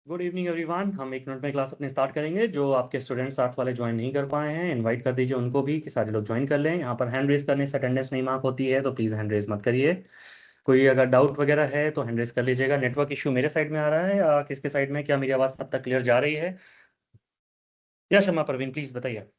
Good evening everyone. हम 1 minute में class अपने स्टार्ट करेंगे। जो आपके स्टूडेंट्स साथ वाले ज्वाइन नहीं कर पाए हैं, इनवाइट कर दीजिए उनको भी कि सारे लोग ज्वाइन कर लें। यहाँ पर हैंड रेज करने से अटेंडेंस नहीं मार्क होती है, तो प्लीज़ हैंड रेज मत करिए। कोई अगर डाउट वगैरह है तो हैंड रेज कर लीजिएगा। नेटवर्क इशू मेरे साइड में आ रहा है या किसके साइड में? क्या मेरी आवाज़ सब तक क्लियर जा रही है? या शमा परवीन, प्लीज़ बताइए।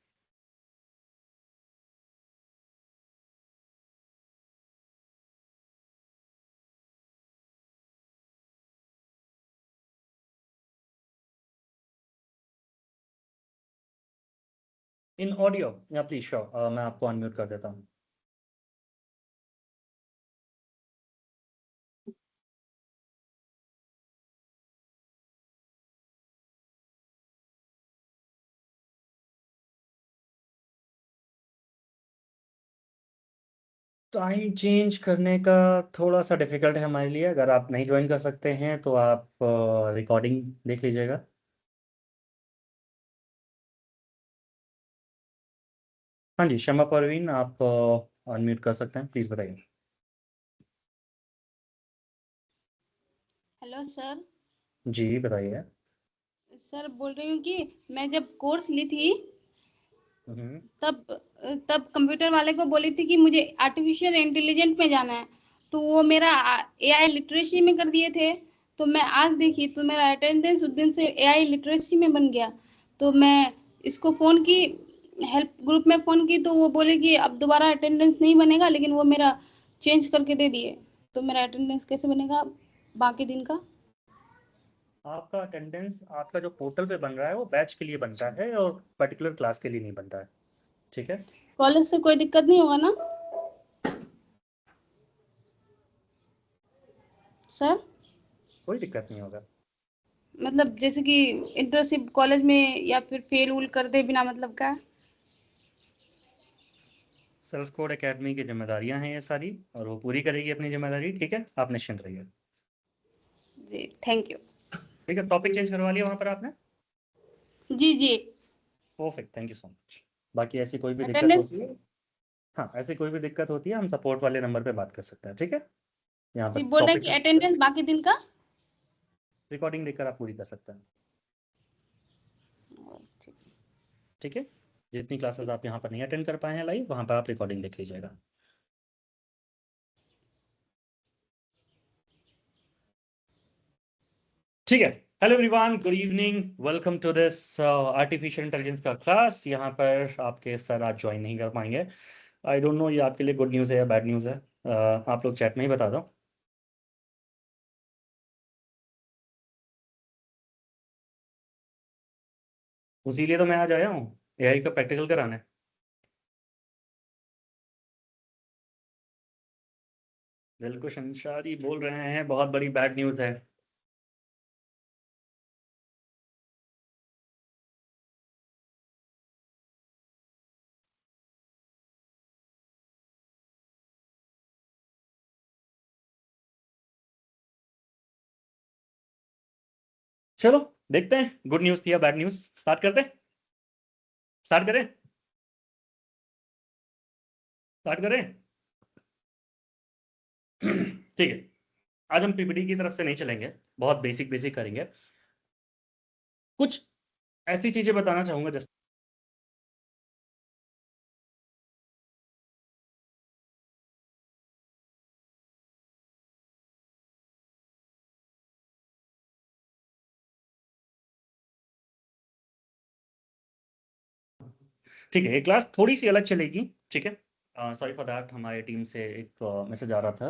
इन ऑडियो या प्लीज शो, मैं आपको अनम्यूट कर देता हूँ। टाइम चेंज करने का थोड़ा सा डिफिकल्ट है हमारे लिए। अगर आप नहीं ज्वाइन कर सकते हैं तो आप रिकॉर्डिंग देख लीजिएगा। हाँ जी, शमा परवीन, आप अनम्यूट कर सकते हैं, प्लीज़ बताइए। Hello sir. जी बताइए। सर बोल रही हूँ कि मैं जब कोर्स ली थी हम्म। तब तब कंप्यूटर वाले को बोली थी कि मुझे आर्टिफिशियल इंटेलिजेंट में जाना है, तो वो मेरा एआई लिटरेसी में कर दिए थे। तो मैं आज देखी तो मेरा अटेंडेंस उस दिन से एआई लिटरेसी में बन गया। तो मैं इसको फ़ोन की, हेल्प ग्रुप में फ़ोन की, तो वो बोले कि अब दोबारा अटेंडेंस नहीं बनेगा, लेकिन वो मेरा चेंज करके दे दिए। तो मेरा अटेंडेंस कैसे बनेगा बाकी दिन का? आपका अटेंडेंस आपका जो पोर्टल पे बन रहा है वो बैच के लिए बनता है और पर्टिकुलर क्लास के लिए नहीं बनता है। ठीक है। कॉलेज से कोई दिक्कत नहीं होगा ना सर? कोई दिक्कत नहीं होगा। मतलब जैसे कि इंटर्नशिप कॉलेज में या फिर फेल उल कर दे बिना मतलब का? सेल्फ कोड एकेडमी की जिम्मेदारियां हैं ये सारी, और वो पूरी करेगी अपनी जिम्मेदारी। ठीक है, आप निश्चिंत रहिए। जी थैंक यू। ठीक है, टॉपिक चेंज करवा लिया वहाँ पर आपने? जी जी। Perfect, thank you so much. बाकी ऐसी कोई भी दिक्कत अटेंडेंस। होती है, हाँ ऐसी कोई भी दिक्कत होती है हम सपोर्ट वाले नंबर पे बात कर सकते हैं। ठीक है, यहाँ जी पर बोल रहे हैं टॉपिक कि अटेंडेंस बाकी दिन का। रिकॉर्डिंग देखकर आप पूरी कर सकते हैं। ठीक। ठीक है, जितनी क्लासेस ठीक। आप यहाँ पर नहीं अटेंड कर पाए हैं लाइव, वहाँ पर आप रिकॉर्डिंग देख लीजिएगा। ठीक है। Hello everyone, good evening, welcome to this artificial intelligence का क्लास। यहाँ पर आपके सर आज ज्वाइन नहीं कर पाएंगे। आई डोंट नो ये आपके लिए गुड न्यूज़ है या बैड न्यूज़ है। आप लोग चैट में ही बता दो। उसीलिए तो मैं आज आया हूँ एआई का प्रैक्टिकल कराने। दिलकुश अंसारी बोल रहे हैं बहुत बड़ी बैड न्यूज़ है। चलो देखते हैं गुड न्यूज़ थी या बैड न्यूज़। स्टार्ट करते हैं, स्टार्ट करें, स्टार्ट करें। ठीक है, आज हम पीपीटी की तरफ से नहीं चलेंगे, बहुत बेसिक बेसिक करेंगे। कुछ ऐसी चीजें बताना चाहूंगा जैसे, ठीक है ये क्लास थोड़ी सी अलग चलेगी। ठीक है, सॉरी फॉर दैट, हमारे टीम से एक मैसेज आ रहा था,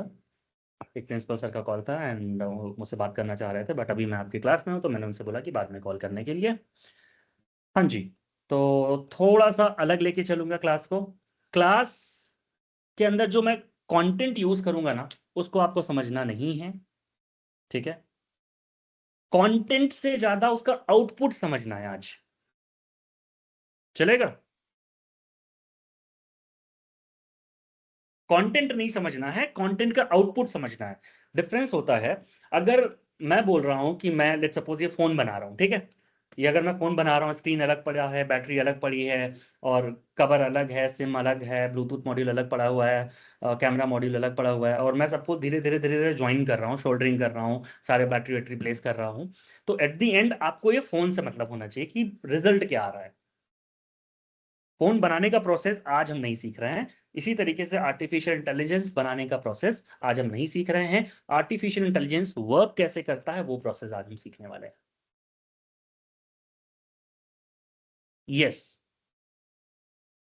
एक प्रिंसिपल सर का कॉल था एंड मुझसे बात करना चाह रहे थे, बट अभी मैं आपकी क्लास में हूँ तो मैंने उनसे बोला कि बाद में कॉल करने के लिए। हाँ जी, तो थोड़ा सा अलग लेके चलूंगा क्लास को। क्लास के अंदर जो मैं कंटेंट यूज करूंगा ना, उसको आपको समझना नहीं है। ठीक है, कंटेंट से ज्यादा उसका आउटपुट समझना है आज। चलेगा? कंटेंट नहीं समझना है, कंटेंट का आउटपुट समझना है। डिफरेंस होता है, अगर मैं बोल रहा हूं कि मैं लेट्स सपोज ये फोन बना रहा हूं, ठीक है, ये अगर मैं फ़ोन बना रहा हूँ, स्क्रीन अलग पड़ा है, बैटरी अलग पड़ी है और कवर अलग है, सिम अलग है, ब्लूटूथ मॉड्यूल अलग पड़ा हुआ है, कैमरा मॉड्यूल अलग पड़ा हुआ है, और मैं सबको धीरे-धीरे जॉइन कर रहा हूँ, सोल्डरिंग कर रहा हूँ, सारे बैटरी-वैटरी प्लेस कर रहा हूँ। तो एट द एंड आपको ये फ़ोन से मतलब होना चाहिए कि रिज़ल्ट क्या आ रहा है। फ़ोन बनाने का प्रोसेस आज हम नहीं सीख रहे हैं। इसी तरीके से आर्टिफ़िशियल इंटेलिजेंस बनाने का प्रोसेस आज हम नहीं सीख रहे हैं। आर्टिफ़िशियल इंटेलिजेंस वर्क कैसे करता है, वो प्रोसेस आज हम सीखने वाले हैं। यस,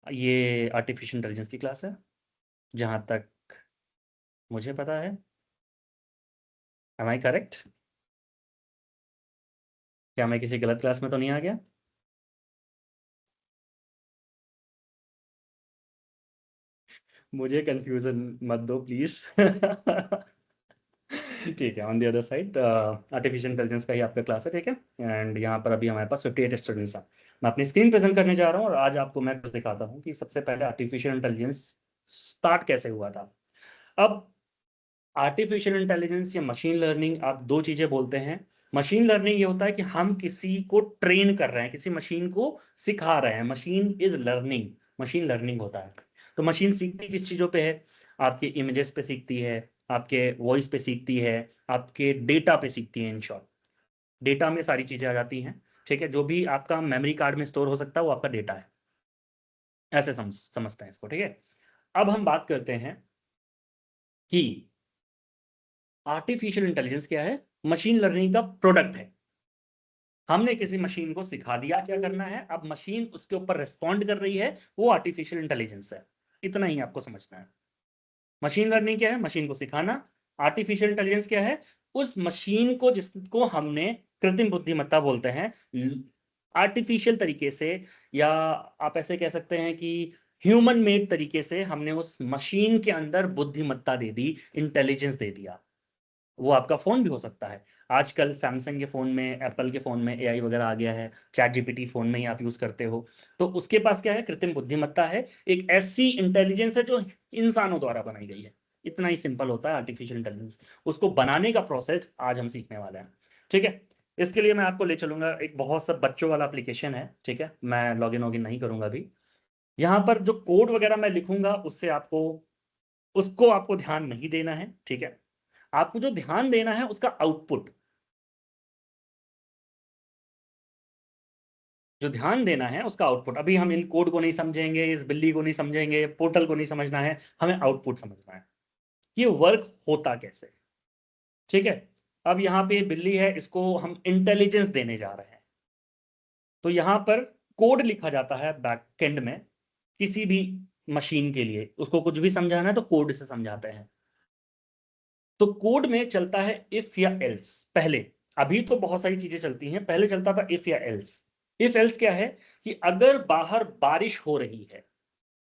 ये आर्टिफ़िशियल इंटेलिजेंस की क्लास है, जहाँ तक मुझे पता है। Am I correct? क्या मैं किसी गलत क्लास में तो नहीं आ गया? मुझे कन्फ्यूज़न मत दो प्लीज़। ठीक है, on the other side artificial intelligence का ही आपका क्लास है, ठीक है? एंड यहाँ पर अभी हमारे पास 58 स्टूडेंट्स हैं। मैं अपनी स्क्रीन प्रेजेंट करने जा रहा हूँ और आज आपको मैं कुछ दिखाता हूँ कि सबसे पहले आर्टिफिशियल इंटेलिजेंस स्टार्ट कैसे हुआ था। अब आर्टिफिशियल इंटेलिजेंस या मशीन लर्निंग, आप दो चीज़ें बोलते हैं। मशीन लर्निंग ये होता है कि हम किसी को ट्रेन कर रहे हैं, किसी मशीन को सिखा रहे हैं। Machine is learning, machine learning होता है। तो मशीन सीखती किस चीज़ों पे है? आपके इमेजेस पे सीखती है, आपके वॉइस पे सीखती है, आपके डेटा पे सीखती है। इन शॉर्ट, डेटा में सारी चीज़ें आ जाती हैं, ठीक है? जो भी आपका मेमोरी कार्ड में स्टोर हो सकता है वो आपका डेटा है, ऐसे समझते हैं इसको, ठीक है? अब हम बात करते हैं कि आर्टिफिशियल इंटेलिजेंस क्या है? मशीन लर्निंग का प्रोडक्ट है। हमने किसी मशीन को सिखा दिया क्या करना है, अब मशीन उसके ऊपर रिस्पॉन्ड कर रही है, वो आर्टिफिशियल इंटेलिजेंस है। इतना ही आपको समझना है। मशीन लर्निंग क्या है? मशीन को सिखाना। आर्टिफिशियल इंटेलिजेंस क्या है? उस मशीन को जिसको हमने कृत्रिम बुद्धिमत्ता बोलते हैं, आर्टिफिशियल तरीके से, या आप ऐसे कह सकते हैं कि ह्यूमन मेड तरीके से हमने उस मशीन के अंदर बुद्धिमत्ता दे दी, इंटेलिजेंस दे दिया। वो आपका फ़ोन भी हो सकता है। आजकल सैमसंग के फ़ोन में, एप्पल के फ़ोन में एआई वगैरह आ गया है, चैट जीपीटी फ़ोन में ही आप यूज़ करते हो। तो उसके पास क्या है? कृत्रिम बुद्धिमत्ता है, एक ऐसी इंटेलिजेंस है जो इंसानों द्वारा बनाई गई है। इतना ही सिंपल होता है आर्टिफिशियल इंटेलिजेंस। उसको बनाने का प्रोसेस आज हम सीखने वाले हैं, ठीक है? इसके लिए मैं आपको ले चलूँगा, एक बहुत सा बच्चों वाला एप्लीकेशन है, ठीक है? मैं लॉगिन-वॉगिन नहीं करूँगा अभी। यहाँ पर जो कोड वगैरह मैं लिखूँगा उससे आपको उसको आपको ध्यान नहीं देना है, ठीक है? आपको जो ध्यान देना है उसका आउटपुट, जो ध्यान देना है उसका आउटपुट। अभी हम इन कोड को नहीं समझेंगे, इस बिल्ली को नहीं समझेंगे, पोर्टल को नहीं समझना है, हमें आउटपुट समझना है, ये वर्क होता कैसे, ठीक है? अब यहाँ पे बिल्ली है, इसको हम इंटेलिजेंस देने जा रहे हैं। तो यहाँ पर कोड लिखा जाता है बैकएंड में, किसी भी मशीन के लिए उसको कुछ भी समझाना है तो कोड से समझाते हैं। तो कोड में चलता है इफ या एल्स पहले। अभी तो बहुत सारी चीजें चलती हैं, पहले चलता था इफ या एल्स। इफ एल्स क्या है कि अगर बाहर बारिश हो रही है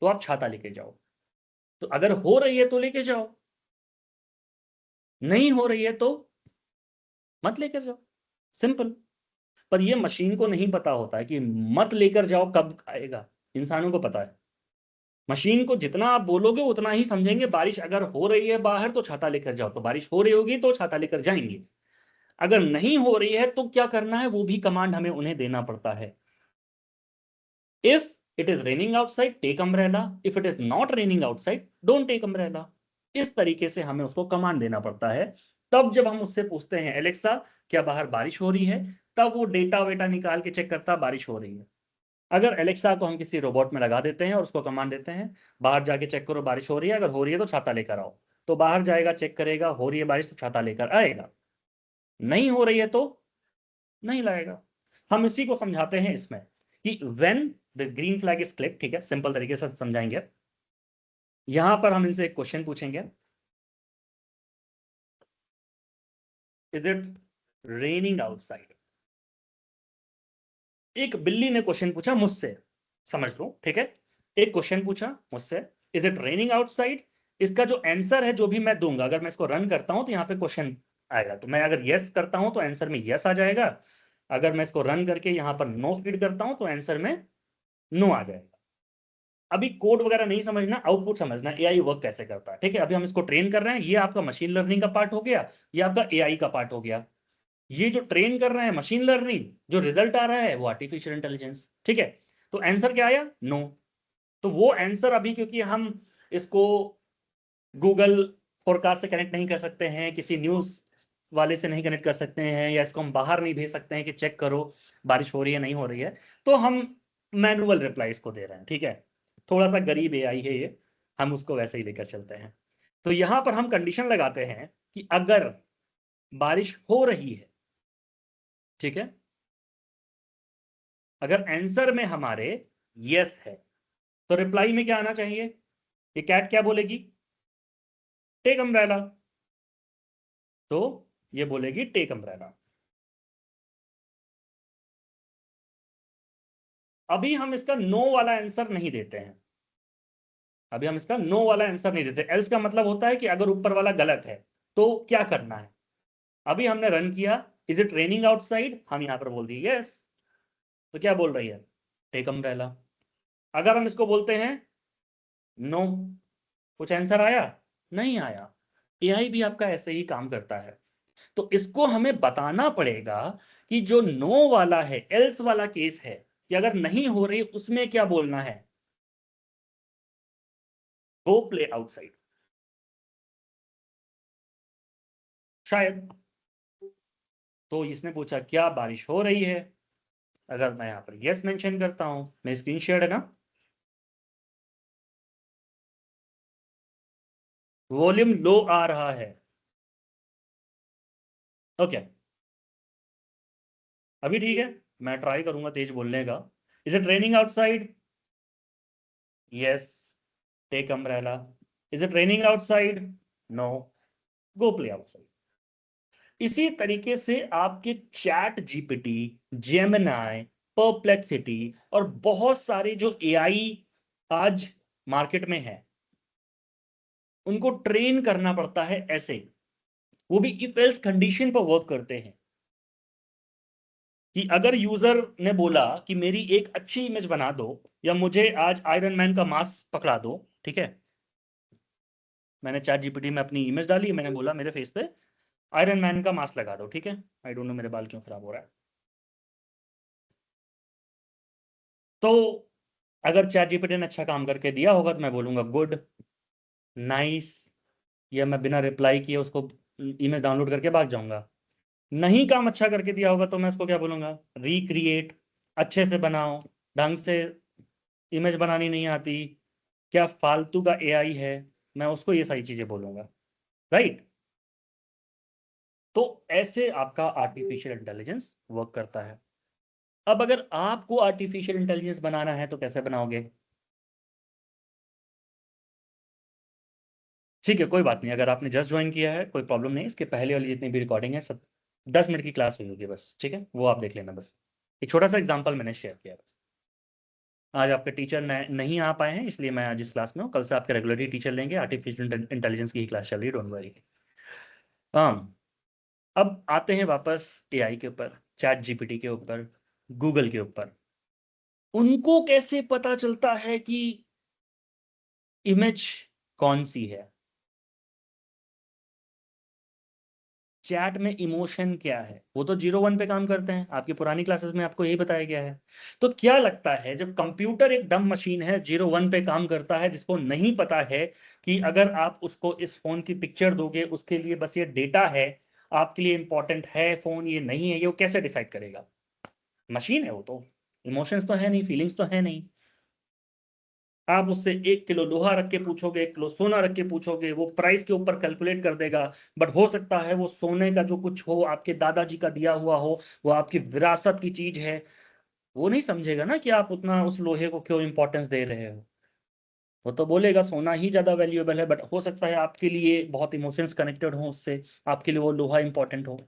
तो आप छाता लेके जाओ। तो अगर हो रही है तो लेके जाओ, नहीं हो रही है तो मत लेकर जाओ, सिंपल। पर ये मशीन को नहीं पता होता है कि मत लेकर जाओ कब आएगा, इंसानों को पता है। मशीन को जितना आप बोलोगे उतना ही समझेंगे। बारिश अगर हो रही है बाहर तो छाता लेकर जाओ, तो बारिश हो रही होगी तो छाता लेकर जाएंगे। अगर नहीं हो रही है तो क्या करना है, वो भी कमांड हमें उन्हें देना पड़ता है। If it is raining outside take umbrella, if it is not raining outside don't take umbrella. इस तरीके से हमें उसको कमांड देना पड़ता है। तब जब हम उससे पूछते हैं एलेक्सा क्या बाहर बारिश हो रही है, तब वो डेटा वेटा निकाल के चेक करता बारिश हो रही है। अगर एलेक्सा को हम किसी रोबोट में लगा देते हैं और उसको कमांड देते हैं बाहर जाके चेक करो बारिश हो रही है, अगर हो रही है तो छाता लेकर आओ, तो बाहर जाएगा, चेक करेगा, हो रही है बारिश तो छाता लेकर आएगा, नहीं हो रही है तो नहीं लाएगा। हम इसी को समझाते हैं इसमें कि when the green flag is click, ठीक है? सिंपल तरीके से समझाएंगे। यहां पर हम इनसे एक क्वेश्चन पूछेंगे, इज इट रेनिंग आउटसाइड? एक बिल्ली ने क्वेश्चन पूछा मुझसे, समझ लो, ठीक है? एक क्वेश्चन पूछा मुझसे, इज इट रेनिंग आउटसाइड? इसका जो आंसर है जो भी मैं दूंगा, अगर मैं इसको रन करता हूं तो यहाँ पे क्वेश्चन आएगा, तो मैं अगर यस करता हूं तो आंसर में यस आ जाएगा। अगर मैं इसको रन करके यहाँ पर नो फीड करता हूं तो आंसर में नो आ जाएगा। अभी कोड वगैरह नहीं समझना, आउटपुट समझना, एआई वर्क कैसे करता है, ठीक है? अभी हम इसको ट्रेन कर रहे हैं, ये आपका मशीन लर्निंग का पार्ट हो गया, ये आपका एआई का पार्ट हो गया। ये जो ट्रेन कर रहे हैं मशीन लर्निंग, जो रिजल्ट आ रहा है वो आर्टिफिशियल इंटेलिजेंस। ठीक है, तो आंसर क्या आया? नो। तो वो आंसर अभी क्योंकि हम इसको गूगल फोरकास्ट से कनेक्ट नहीं कर सकते हैं, किसी न्यूज वाले से नहीं कनेक्ट कर सकते हैं, या इसको हम बाहर नहीं भेज सकते हैं कि चेक करो बारिश हो रही है नहीं हो रही है, तो हम मैनुअल रिप्लाई इसको दे रहे हैं। ठीक है, थोड़ा सा गरीब एआई है ये, हम उसको वैसे ही लेकर चलते हैं। तो यहां पर हम कंडीशन लगाते हैं कि अगर बारिश हो रही है, ठीक है, अगर आंसर में हमारे यस है, तो रिप्लाई में क्या आना चाहिए? ये कैट क्या बोलेगी? Take umbrella. तो ये बोलेगी टेक अम्ब्रेला। अभी हम इसका नो वाला आंसर नहीं देते हैं, अभी हम इसका नो वाला आंसर नहीं देते। एल्स का मतलब होता है कि अगर ऊपर वाला गलत है तो क्या करना है। अभी हमने रन किया, इज इट रेनिंग आउटसाइड, हम यहां पर बोल दिए यस, तो क्या बोल रही है? Take umbrella. अगर हम इसको बोलते हैं नो, कुछ आंसर आया? नहीं आया। एआई भी आपका ऐसे ही काम करता है। तो इसको हमें बताना पड़ेगा कि जो नो वाला है, एल्स वाला केस है, कि अगर नहीं हो रही उसमें क्या बोलना है? गो प्ले आउटसाइड, शायद। तो इसने पूछा क्या बारिश हो रही है, अगर मैं यहां पर यस मेंशन करता हूं, मैं स्क्रीन शेयर है ना, वॉल्यूम लो आ रहा है। ओके, अभी ठीक है, मैं ट्राई करूंगा तेज बोलने का। Is it raining outside? Yes, take umbrella. Is it raining outside? No, go play outside. इसी तरीके से आपके चैट जीपीटी, जेमिनाई, परप्लेक्सिटी और बहुत सारे जो एआई आज मार्केट में है, उनको ट्रेन करना पड़ता है ऐसे, वो भी इफ एल्स कंडीशन पर वर्क करते हैं। कि अगर यूजर ने बोला कि मेरी एक अच्छी इमेज बना दो, या मुझे आज आयरन मैन का मास्क पकड़ा दो, ठीक है, मैंने चैट जीपीटी में अपनी इमेज डाली, मैंने बोला मेरे फेस पे आयरन मैन का मास्क लगा दो, ठीक है। आई डोंट नो मेरे बाल क्यों खराब हो रहा है। तो अगर चैट जीपीटी ने अच्छा काम करके दिया होगा तो मैं बोलूंगा गुड, नाइस, या मैं बिना रिप्लाई किए उसको इमेज डाउनलोड करके भाग जाऊंगा। नहीं काम अच्छा करके दिया होगा तो मैं उसको क्या बोलूंगा? रिक्रिएट, अच्छे से बनाओ, ढंग से इमेज बनानी नहीं आती, क्या फालतू का एआई है, मैं उसको ये सारी चीजें बोलूंगा, राइट। तो ऐसे आपका आर्टिफिशियल इंटेलिजेंस वर्क करता है। अब अगर आपको आर्टिफिशियल इंटेलिजेंस बनाना है तो कैसे बनाओगे? ठीक है, कोई बात नहीं, अगर आपने जस्ट ज्वाइन किया है कोई प्रॉब्लम नहीं, इसके पहले वाली जितनी भी रिकॉर्डिंग है सब 10 मिनट की क्लास हुई होगी बस, ठीक है, वो आप देख लेना बस। एक छोटा सा एग्जांपल मैंने शेयर किया बस। आज आपके टीचर नहीं आ पाए हैं, इसलिए मैं आज इस क्लास में हूँ, कल से आपके रेगुलरली टीचर लेंगे, आर्टिफिशियल इंटेलिजेंस की ही क्लास चल रही है, डोंट वरी। हाँ, अब आते हैं वापस एआई के ऊपर, चैट जीपीटी के ऊपर, गूगल के ऊपर। उनको कैसे पता चलता है कि इमेज कौन सी है? चैट में इमोशन क्या है? वो तो 0-1 पे काम करते हैं, आपकी पुरानी क्लासेस में आपको यही बताया गया है। तो क्या लगता है, जब कंप्यूटर एक डम मशीन है, 0-1 पे काम करता है, जिसको नहीं पता है कि अगर आप उसको इस फोन की पिक्चर दोगे उसके लिए बस ये डेटा है, आपके लिए इंपॉर्टेंट है फोन ये नहीं है, ये वो कैसे डिसाइड करेगा? मशीन है वो तो, इमोशंस तो है नहीं, फीलिंग्स तो है नहीं। आप उससे 1 किलो लोहा रख के पूछोगे, 1 किलो सोना रख के पूछोगे, वो प्राइस के ऊपर कैलकुलेट कर देगा। बट हो सकता है वो सोने का जो कुछ हो, आपके दादाजी का दिया हुआ हो, वो आपकी विरासत की चीज है, वो नहीं समझेगा ना कि आप उतना उस लोहे को क्यों इंपॉर्टेंस दे रहे हो। वो तो बोलेगा सोना ही ज्यादा वैल्यूएबल है, बट हो सकता है आपके लिए बहुत इमोशंस कनेक्टेड हो उससे, आपके लिए वो लोहा इंपॉर्टेंट हो।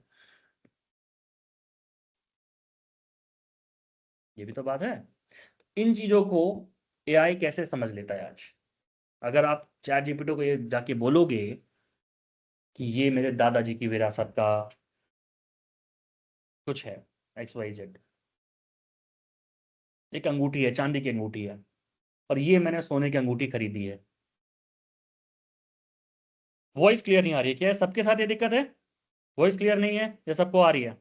ये भी तो बात है। इन चीजों को एआई कैसे समझ लेता है आज? अगर आप चैट जीपीटी को ये जाके बोलोगे कि ये मेरे दादाजी की विरासत का कुछ है, XYZ, एक अंगूठी है, चांदी की अंगूठी है, और ये मैंने सोने की अंगूठी खरीदी है। वॉइस क्लियर नहीं आ रही है क्या? सबके साथ ये दिक्कत है? वॉइस क्लियर नहीं है या सबको आ रही है?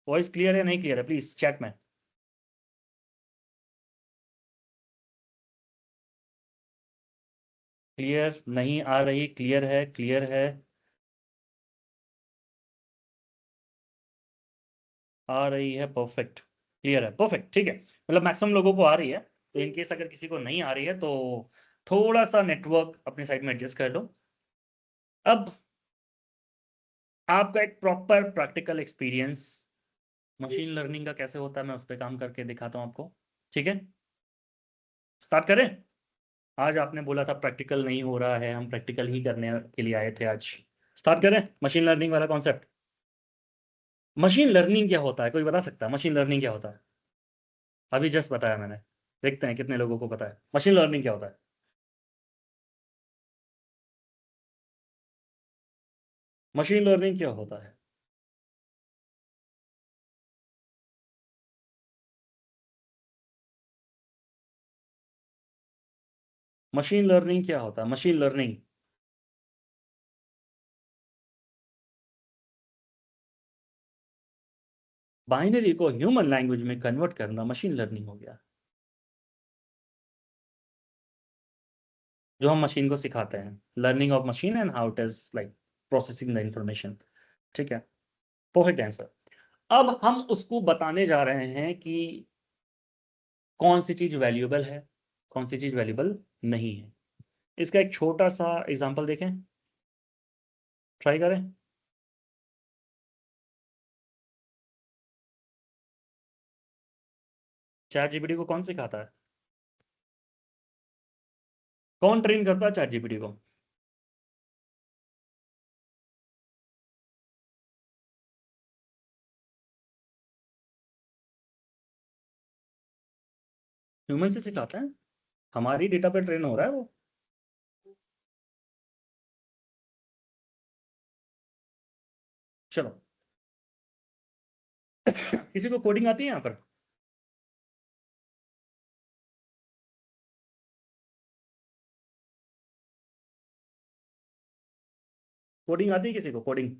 वॉइस क्लियर है नहीं क्लियर है, प्लीज चैट में। क्लियर नहीं आ रही, क्लियर है, क्लियर है, आ रही है, परफेक्ट, क्लियर है, परफेक्ट, ठीक है। मतलब मैक्सिमम लोगों को आ रही है, तो इनकेस अगर किसी को नहीं आ रही है तो थोड़ा सा नेटवर्क अपनी साइड में एडजस्ट कर लो। अब आपका एक proper practical experience machine learning का कैसे होता है, मैं उस पर काम करके दिखाता हूं आपको, ठीक है। स्टार्ट करें। आज आपने बोला था प्रैक्टिकल नहीं हो रहा है, हम प्रैक्टिकल ही करने के लिए आए थे आज। स्टार्ट करें मशीन लर्निंग वाला कॉन्सेप्ट। मशीन लर्निंग क्या होता है, कोई बता सकता है मशीन लर्निंग क्या होता है? अभी जस्ट बताया मैंने, देखते हैं कितने लोगों को पता है मशीन लर्निंग क्या होता है। मशीन लर्निंग क्या होता है? मशीन लर्निंग क्या होता है? मशीन लर्निंग बाइनरी को ह्यूमन लैंग्वेज में कन्वर्ट करना मशीन लर्निंग हो गया, जो हम मशीन को सिखाते हैं। Learning of machine and how it is like processing the information, ठीक है। Perfect answer. अब हम उसको बताने जा रहे हैं कि कौन सी चीज वैल्यूएबल है, कौन सी चीज वैल्यूएबल नहीं है। इसका एक छोटा सा एग्जांपल देखें, ट्राई करें। चैट जीपीटी को कौन सिखाता है? कौन ट्रेन करता है चैट जीपीटी को? ह्यूमन से सिखाता है, हमारी डेटा पे ट्रेन हो रहा है वो। चलो किसी को कोडिंग आती है यहाँ पर? कोडिंग आती है किसी को कोडिंग?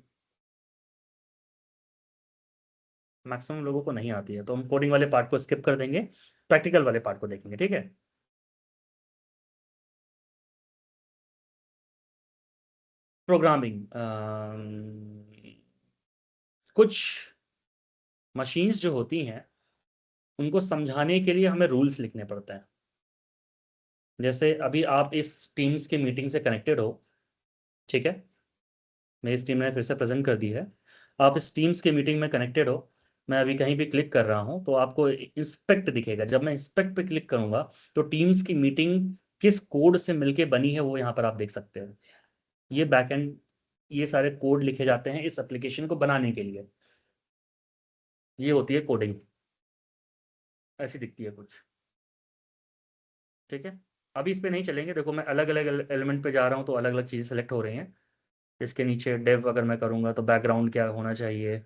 मैक्सिमम लोगों को नहीं आती है, तो हम कोडिंग वाले पार्ट को स्किप कर देंगे, प्रैक्टिकल वाले पार्ट को देखेंगे, ठीक है। प्रोग्रामिंग, कुछ मशीन्स जो होती हैं उनको समझाने के लिए हमें रूल्स लिखने पड़ते हैं। जैसे अभी आप इस टीम्स की मीटिंग से कनेक्टेड हो, ठीक है। मेरी इस टीम ने फिर से प्रेजेंट कर दी है। आप इस टीम्स की मीटिंग में कनेक्टेड हो, मैं अभी कहीं भी क्लिक कर रहा हूं तो आपको इंस्पेक्ट दिखेगा। जब मैं इंस्पेक्ट पे क्लिक करूंगा तो टीम्स की मीटिंग किस कोड से मिलके बनी है वो यहाँ पर आप देख सकते हैं। ये बैकएंड, ये सारे कोड लिखे जाते हैं इस एप्लीकेशन को बनाने के लिए। ये होती है कोडिंग, ऐसी दिखती है कुछ, ठीक है। अभी इस पे नहीं चलेंगे, देखो मैं अलग अलग एलिमेंट पे जा रहा हूँ तो अलग अलग चीज़ें सेलेक्ट हो रही हैं। इसके नीचे डेव अगर मैं करूँगा तो बैकग्राउंड क्या होना चाहिए,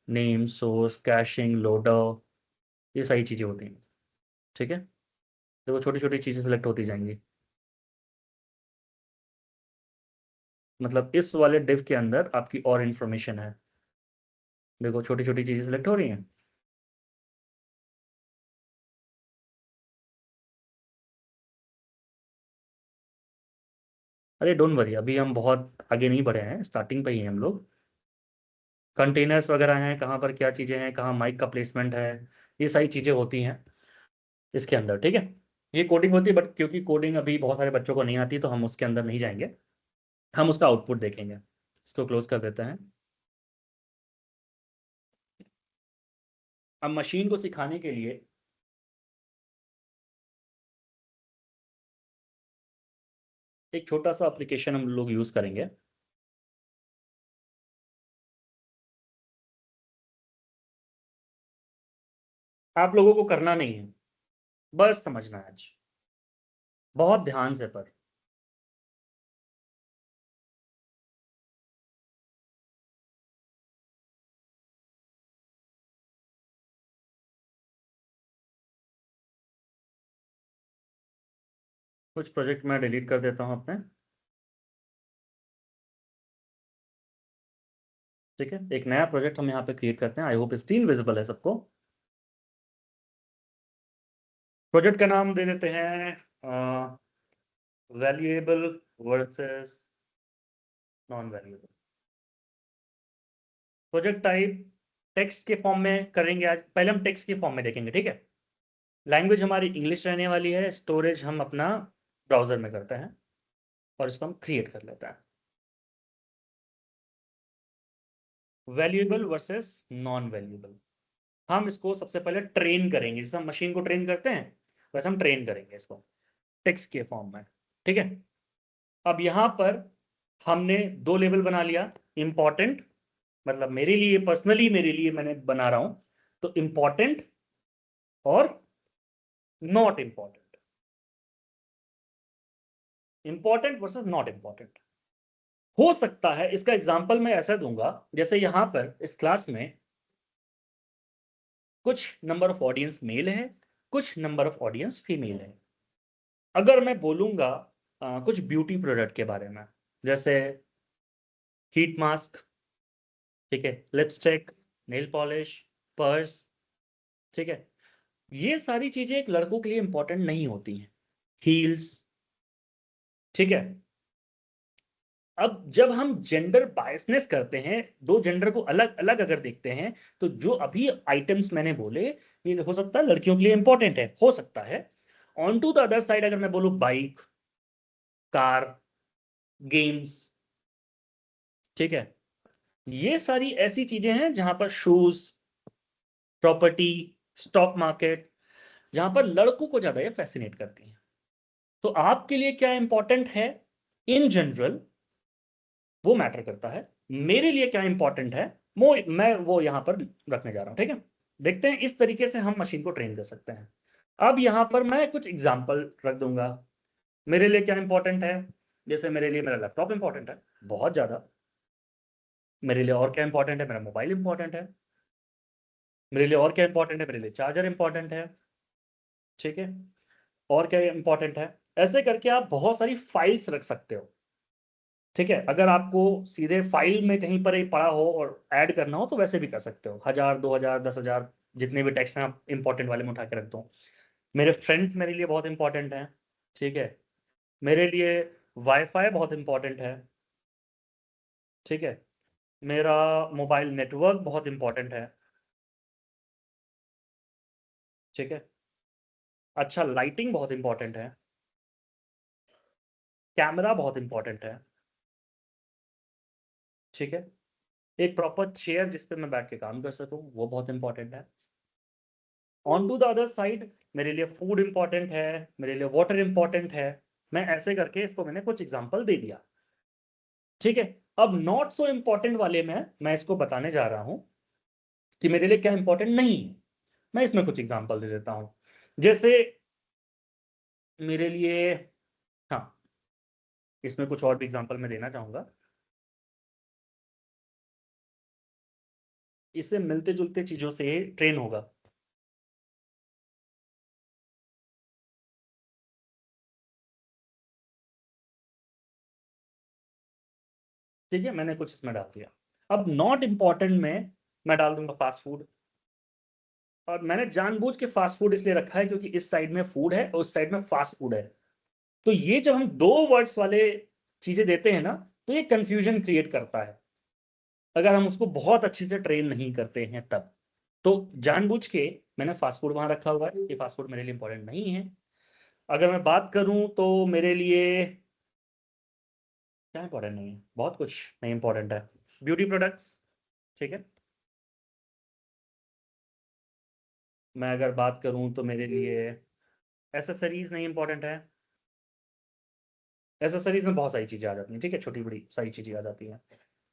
नेम, सोर्स, कैशिंग, लोडर, ये सारी चीज़ें होती हैं, ठीक है। देखो छोटी छोटी चीज़ें सेलेक्ट होती जाएंगी। मतलब इस वाले डिव के अंदर आपकी और इन्फॉर्मेशन है, देखो छोटी छोटी चीज़ें सेलेक्ट हो रही हैं। अरे डोंट वरी, अभी हम बहुत आगे नहीं बढ़े हैं, स्टार्टिंग पे ही हैं हम लोग। कंटेनर्स वगैरह हैं, कहाँ पर क्या चीज़ें हैं, कहाँ माइक का प्लेसमेंट है, ये सारी चीज़ें होती हैं इसके अंदर, ठीक है। ये कोडिंग होती है, बट क्योंकि कोडिंग अभी बहुत सारे बच्चों को नहीं आती तो हम उसके अंदर नहीं जाएंगे, हम उसका आउटपुट देखेंगे। इसको क्लोज कर देते हैं। अब मशीन को सिखाने के लिए एक छोटा सा एप्लीकेशन हम लोग यूज करेंगे। आप लोगों को करना नहीं है, बस समझना है आज, बहुत ध्यान से। पर कुछ प्रोजेक्ट मैं डिलीट कर देता हूं अपने, ठीक है, एक नया प्रोजेक्ट हम यहाँ पे क्रिएट करते हैं। आई होप स्क्रीन विजिबल है सबको। प्रोजेक्ट का नाम दे देते हैं valuable versus non valuable. Project type text के फॉर्म में करेंगे आज। पहले हम टेक्स्ट के फॉर्म में देखेंगे, ठीक है। लैंग्वेज हमारी इंग्लिश रहने वाली है। स्टोरेज हम अपना ब्राउजर में करते हैं और इसको हम क्रिएट कर लेते हैं। वैल्यूएबल वर्सेस नॉन वैल्यूएबल, हम इसको सबसे पहले ट्रेन करेंगे। जैसे हम मशीन को ट्रेन करते हैं वैसे हम ट्रेन करेंगे इसको टेक्स्ट के फॉर्म में, ठीक है। अब यहां पर हमने दो लेवल बना लिया। इंपॉर्टेंट, मतलब मेरे लिए पर्सनली, मेरे लिए मैंने बना रहा हूं तो इंपॉर्टेंट और not important. Important versus not important. हो सकता है इसका एग्जांपल मैं ऐसा दूंगा, जैसे यहां पर इस क्लास में कुछ नंबर ऑफ ऑडियंस मेल है, कुछ नंबर ऑफ ऑडियंस फीमेल है। अगर मैं बोलूंगा कुछ ब्यूटी प्रोडक्ट के बारे में, जैसे हीट मास्क, ठीक है, लिपस्टिक, नेल पॉलिश, पर्स, ठीक है, ये सारी चीजें एक लड़कों के लिए इंपॉर्टेंट नहीं होती हैं। हील्स, ठीक है। अब जब हम जेंडर बायसनेस करते हैं, दो जेंडर को अलग अलग अगर देखते हैं, तो जो अभी आइटम्स मैंने बोले ये हो सकता है लड़कियों के लिए इंपॉर्टेंट है, हो सकता है। On to the other side अगर मैं बोलूं बाइक, कार, गेम्स, ठीक है, ये सारी ऐसी चीजें हैं जहां पर शूज, प्रॉपर्टी, स्टॉक मार्केट, जहां पर लड़कों को ज्यादा ये फैसिनेट करती हैं। तो आपके लिए क्या इंपॉर्टेंट है इन जनरल, वो मैटर करता है। मेरे लिए क्या इंपॉर्टेंट है वो मैं वो यहां पर रखने जा रहा हूं, ठीक है। देखते हैं इस तरीके से हम मशीन को ट्रेन कर सकते हैं। अब यहां पर मैं कुछ एग्जांपल रख दूंगा। मेरे लिए क्या इंपॉर्टेंट है, जैसे मेरे लिए मेरा लैपटॉप इंपॉर्टेंट है बहुत ज्यादा। मेरे लिए और क्या इंपॉर्टेंट है, मेरा मोबाइल इंपॉर्टेंट है। मेरे लिए और क्या इंपॉर्टेंट है, मेरे लिए चार्जर इंपॉर्टेंट है, ठीक है। और क्या इंपॉर्टेंट है, ऐसे करके आप बहुत सारी फाइल्स रख सकते हो, ठीक है। अगर आपको सीधे फाइल में कहीं पर एक पड़ा हो और ऐड करना हो तो वैसे भी कर सकते हो। 1000, 2000, 10,000, जितने भी टेक्स्ट हैं आप इंपॉर्टेंट वाले में उठा के रख दो। मेरे फ्रेंड्स मेरे लिए बहुत इंपॉर्टेंट हैं, ठीक है। मेरे लिए वाईफाई बहुत इंपॉर्टेंट है, ठीक है। मेरा मोबाइल नेटवर्क बहुत इंपॉर्टेंट है, ठीक है। अच्छा, लाइटिंग बहुत इंपॉर्टेंट है, कैमरा बहुत इंपॉर्टेंट है, ठीक है। एक प्रॉपर चेयर जिसपे मैं बैठ के काम कर सकूं वो बहुत इंपॉर्टेंट है। On to the other side मेरे लिए फूड इंपॉर्टेंट है, मेरे लिए वाटर इंपॉर्टेंट है। मैं ऐसे करके इसको मैंने कुछ एग्जांपल दे दिया, ठीक है। अब नॉट सो इंपॉर्टेंट वाले में मैं इसको बताने जा रहा हूं कि मेरे लिए क्या इंपॉर्टेंट नहीं है। मैं इसमें कुछ एग्जांपल दे देता हूं। जैसे मेरे लिए, हाँ, इसमें कुछ और भी एग्जांपल मैं देना चाहूंगा। इससे मिलते जुलते चीजों से ट्रेन होगा। ठीक है, मैंने कुछ इसमें डाल दिया। अब नॉट इंपॉर्टेंट में मैं डाल दूंगा फास्ट फूड। और मैंने जानबूझ के फास्ट फूड इसलिए रखा है क्योंकि इस साइड में फूड है और उस साइड में फास्ट फूड है। तो ये जब हम दो वर्ड्स वाले चीजें देते हैं ना, तो ये कंफ्यूजन क्रिएट करता है अगर हम उसको बहुत अच्छे से ट्रेन नहीं करते हैं तब। तो जानबूझ के मैंने फास्ट फूड वहां रखा हुआ है। ये फास्ट फूड मेरे लिए इंपॉर्टेंट नहीं है। अगर मैं बात करूं तो मेरे लिए क्या इंपॉर्टेंट नहीं है, बहुत कुछ नहीं इंपॉर्टेंट है। ब्यूटी प्रोडक्ट्स, ठीक है। मैं अगर बात करूं तो मेरे लिए एसेसरीज नहीं इंपॉर्टेंट है। एसेसरीज में बहुत सारी चीजें आ जाती हैं, ठीक है, छोटी बड़ी सारी चीजें आ जाती हैं।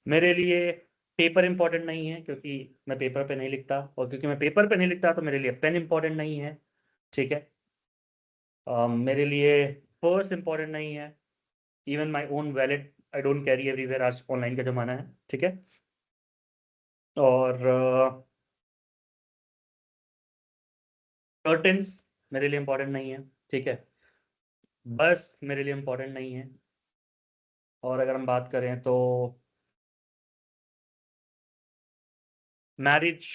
मेरे लिए पेपर इंपॉर्टेंट नहीं है क्योंकि मैं पेपर पे नहीं लिखता, और क्योंकि मैं पेपर पे नहीं लिखता तो मेरे लिए पेन इंपॉर्टेंट नहीं है, ठीक है। मेरे लिए पर्स इंपॉर्टेंट नहीं है। Even my own wallet I don't carry everywhere, आज ऑनलाइन का जमाना है, ठीक है। और कर्टन्स मेरे लिए इंपॉर्टेंट नहीं है, ठीक है। बस मेरे लिए इंपॉर्टेंट नहीं है। और अगर हम बात करें तो मैरिज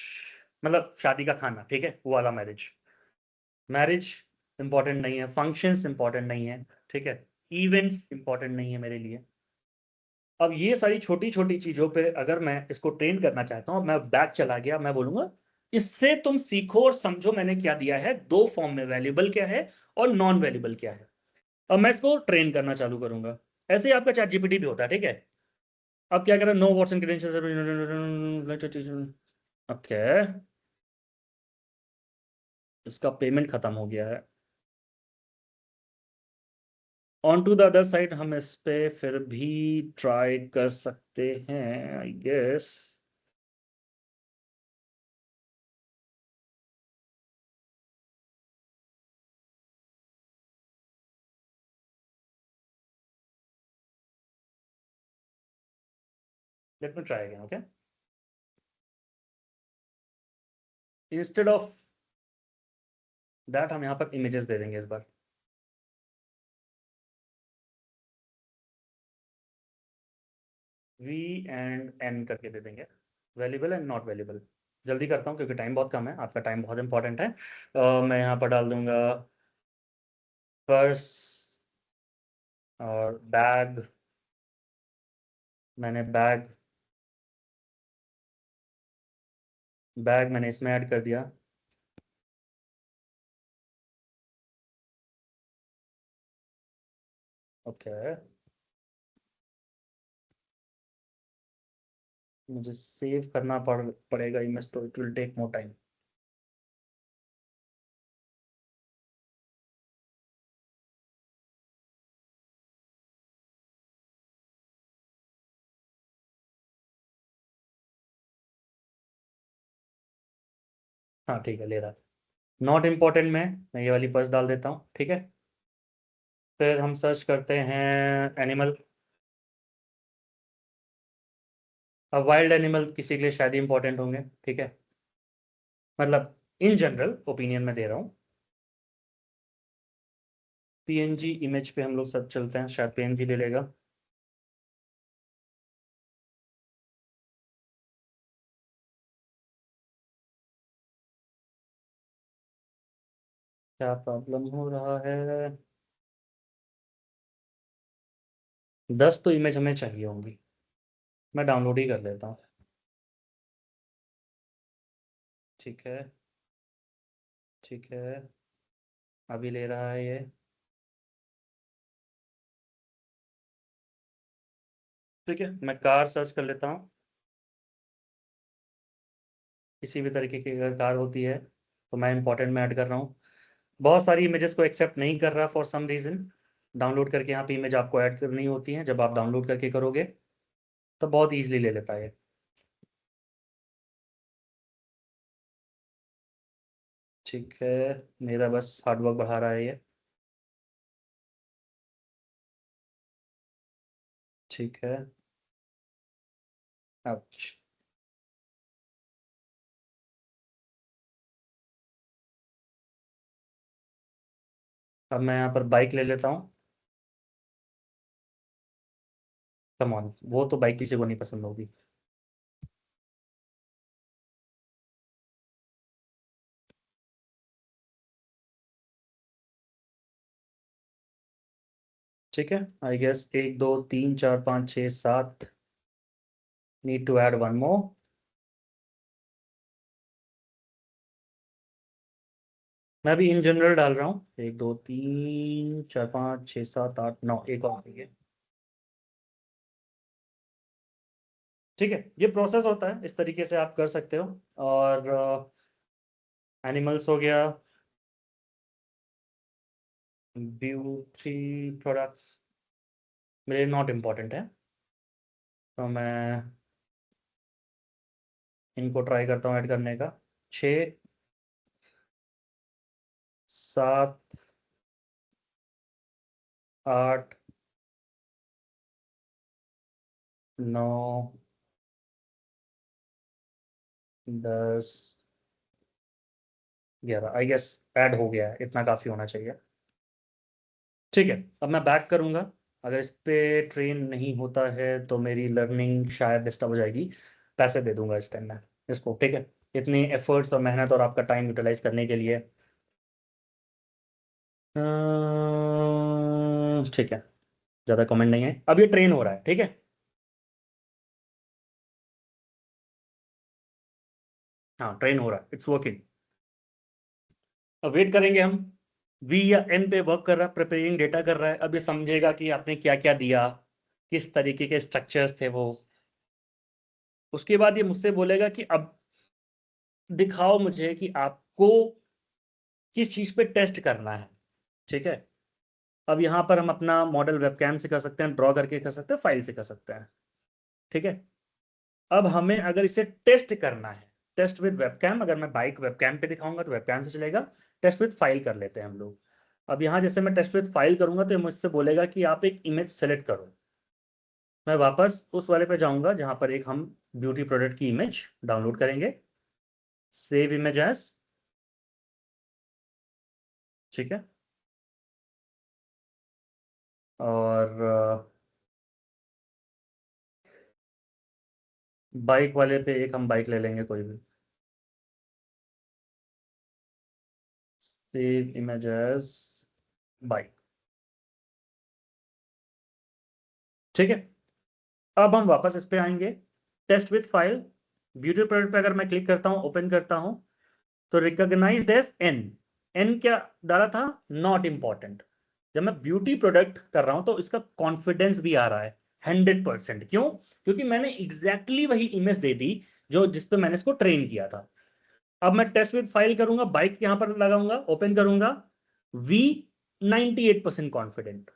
मतलब शादी का खाना, ठीक है, वो वाला मैरिज। मैरिज इंपॉर्टेंट नहीं है, फंक्शंस इंपॉर्टेंट नहीं है, ठीक है, इवेंट्स इंपॉर्टेंट नहीं है मेरे लिए। अब ये सारी छोटी छोटी चीजों पे अगर मैं इसको ट्रेन करना चाहता हूँ, मैं बैक चला गया, मैं बोलूंगा इससे तुम सीखो और समझो मैंने क्या दिया है, दो फॉर्म में, वैल्यूएबल क्या है और नॉन वैल्यूएबल क्या है। अब मैं इसको ट्रेन करना चालू करूंगा। ऐसे ही आपका चैट जीपीटी भी होता है, ठीक है। अब क्या करें, no what's and credentials, okay, इसका पेमेंट खत्म हो गया है। On to the other side हम इस पे फिर भी ट्राई कर सकते हैं, I guess. Let me try again, okay. Instead of that हम यहाँ पर इमेजेस दे देंगे इस बार। वी एंड एन करके दे देंगे, वैल्यूएबल एंड नॉट वैल्यूएबल। जल्दी करता हूँ क्योंकि टाइम बहुत कम है, आपका टाइम बहुत इंपॉर्टेंट है। मैं यहाँ पर डाल दूंगा पर्स और बैग। मैंने बैग बैग मैंने इसमें ऐड कर दिया। ओके, मुझे सेव करना पड़ेगा इमेज, तो it will take more time. हाँ ठीक है, ले रहा है। नॉट इम्पोर्टेंट में मैं ये वाली पर्स डाल देता हूँ, ठीक है। फिर हम सर्च करते हैं एनिमल। अब वाइल्ड एनिमल किसी के लिए शायद इंपॉर्टेंट होंगे, ठीक है, मतलब इन जनरल ओपिनियन में दे रहा हूँ। पीएनजी इमेज पे हम लोग सब चलते हैं, शायद पीएनजी ले लेगा। क्या प्रॉब्लम हो रहा है? 10 तो इमेज हमें चाहिए होंगी, मैं डाउनलोड ही कर लेता हूँ। ठीक है, ठीक है, अभी ले रहा है ये। ठीक है, मैं कार सर्च कर लेता हूँ। किसी भी तरीके की अगर कार होती है तो मैं इंपॉर्टेंट में ऐड कर रहा हूँ। बहुत सारी इमेजेस को एक्सेप्ट नहीं कर रहा फॉर सम रीज़न। डाउनलोड करके यहाँ पे इमेज आपको ऐड करनी होती है, जब आप डाउनलोड करके करोगे तो बहुत ईजिली ले लेता है। ठीक है, मेरा बस हार्डवर्क बढ़ा रहा है ये। ठीक है, अच्छा, अब मैं यहाँ पर बाइक ले लेता हूँ। कम ऑन, वो तो बाइक किसी को नहीं पसंद होगी। ठीक है, I guess 1 2 3 4 5 6 7, need to add one more. मैं अभी इन जनरल डाल रहा हूँ, 1 2 3 4 5 6 7 8 9, एक और चाहिए। ठीक है, ये प्रोसेस होता है, इस तरीके से आप कर सकते हो। और एनिमल्स हो गया, ब्यूटी प्रोडक्ट्स मेरे नॉट इम्पॉर्टेंट है, तो मैं इनको ट्राई करता हूँ ऐड करने का। 6 7 8 9 10 11, आई गेस ऐड हो गया है, इतना काफ़ी होना चाहिए। ठीक है, अब मैं बैक करूँगा। अगर इस पे ट्रेन नहीं होता है तो मेरी लर्निंग शायद डिस्टर्ब हो जाएगी, पैसे दे दूंगा इस टाइम में। इसको, ठीक है, इतनी एफर्ट्स और मेहनत और आपका टाइम यूटिलाइज करने के लिए। ठीक है, ज़्यादा कमेंट नहीं है, अब ये ट्रेन हो रहा है, ठीक है। हाँ, ट्रेन हो रहा है, इट्स वर्किंग। अब वेट करेंगे हम, वी या एन पे वर्क कर रहा है, प्रिपेयरिंग डेटा कर रहा है। अब ये समझेगा कि आपने क्या क्या दिया, किस तरीके के स्ट्रक्चर्स थे वो। उसके बाद ये मुझसे बोलेगा कि अब दिखाओ मुझे कि आपको किस चीज पे टेस्ट करना है, ठीक है। अब यहाँ पर हम अपना मॉडल वेबकैम से कर सकते हैं, ड्रॉ करके कर सकते हैं, फाइल से कर सकते हैं, ठीक है। अब हमें अगर इसे टेस्ट करना है, टेस्ट विद वेबकैम, अगर मैं बाइक वेबकैम पे दिखाऊंगा तो वेबकैम से चलेगा। टेस्ट विद फाइल कर लेते हैं हम लोग। अब यहाँ जैसे मैं टेस्ट विद फाइल करूंगा तो ये मुझसे बोलेगा कि आप एक इमेज सेलेक्ट करो। मैं वापस उस वाले पे जाऊंगा जहां पर एक हम ब्यूटी प्रोडक्ट की इमेज डाउनलोड करेंगे, सेव इमेज एज, ठीक है। और बाइक वाले पे एक हम बाइक ले लेंगे कोई भी, सेव इमेज एज बाइक, ठीक है। अब हम वापस इस पे आएंगे, test with file, beauty product पे अगर मैं क्लिक करता हूं, ओपन करता हूं, तो रिकॉग्नाइज्ड एज एन। एन क्या डाला था? Not important. जब मैं ब्यूटी प्रोडक्ट कर रहा हूं तो इसका कॉन्फिडेंस भी आ रहा है 100%। क्यों? क्योंकि मैंने एग्जैक्टली वही इमेज दे दी जो जिसपे मैंने इसको ट्रेन किया था। अब मैं टेस्ट विद फाइल करूंगा, बाइक यहां पर लगाऊंगा, ओपन करूंगा, वी 98% कॉन्फिडेंट।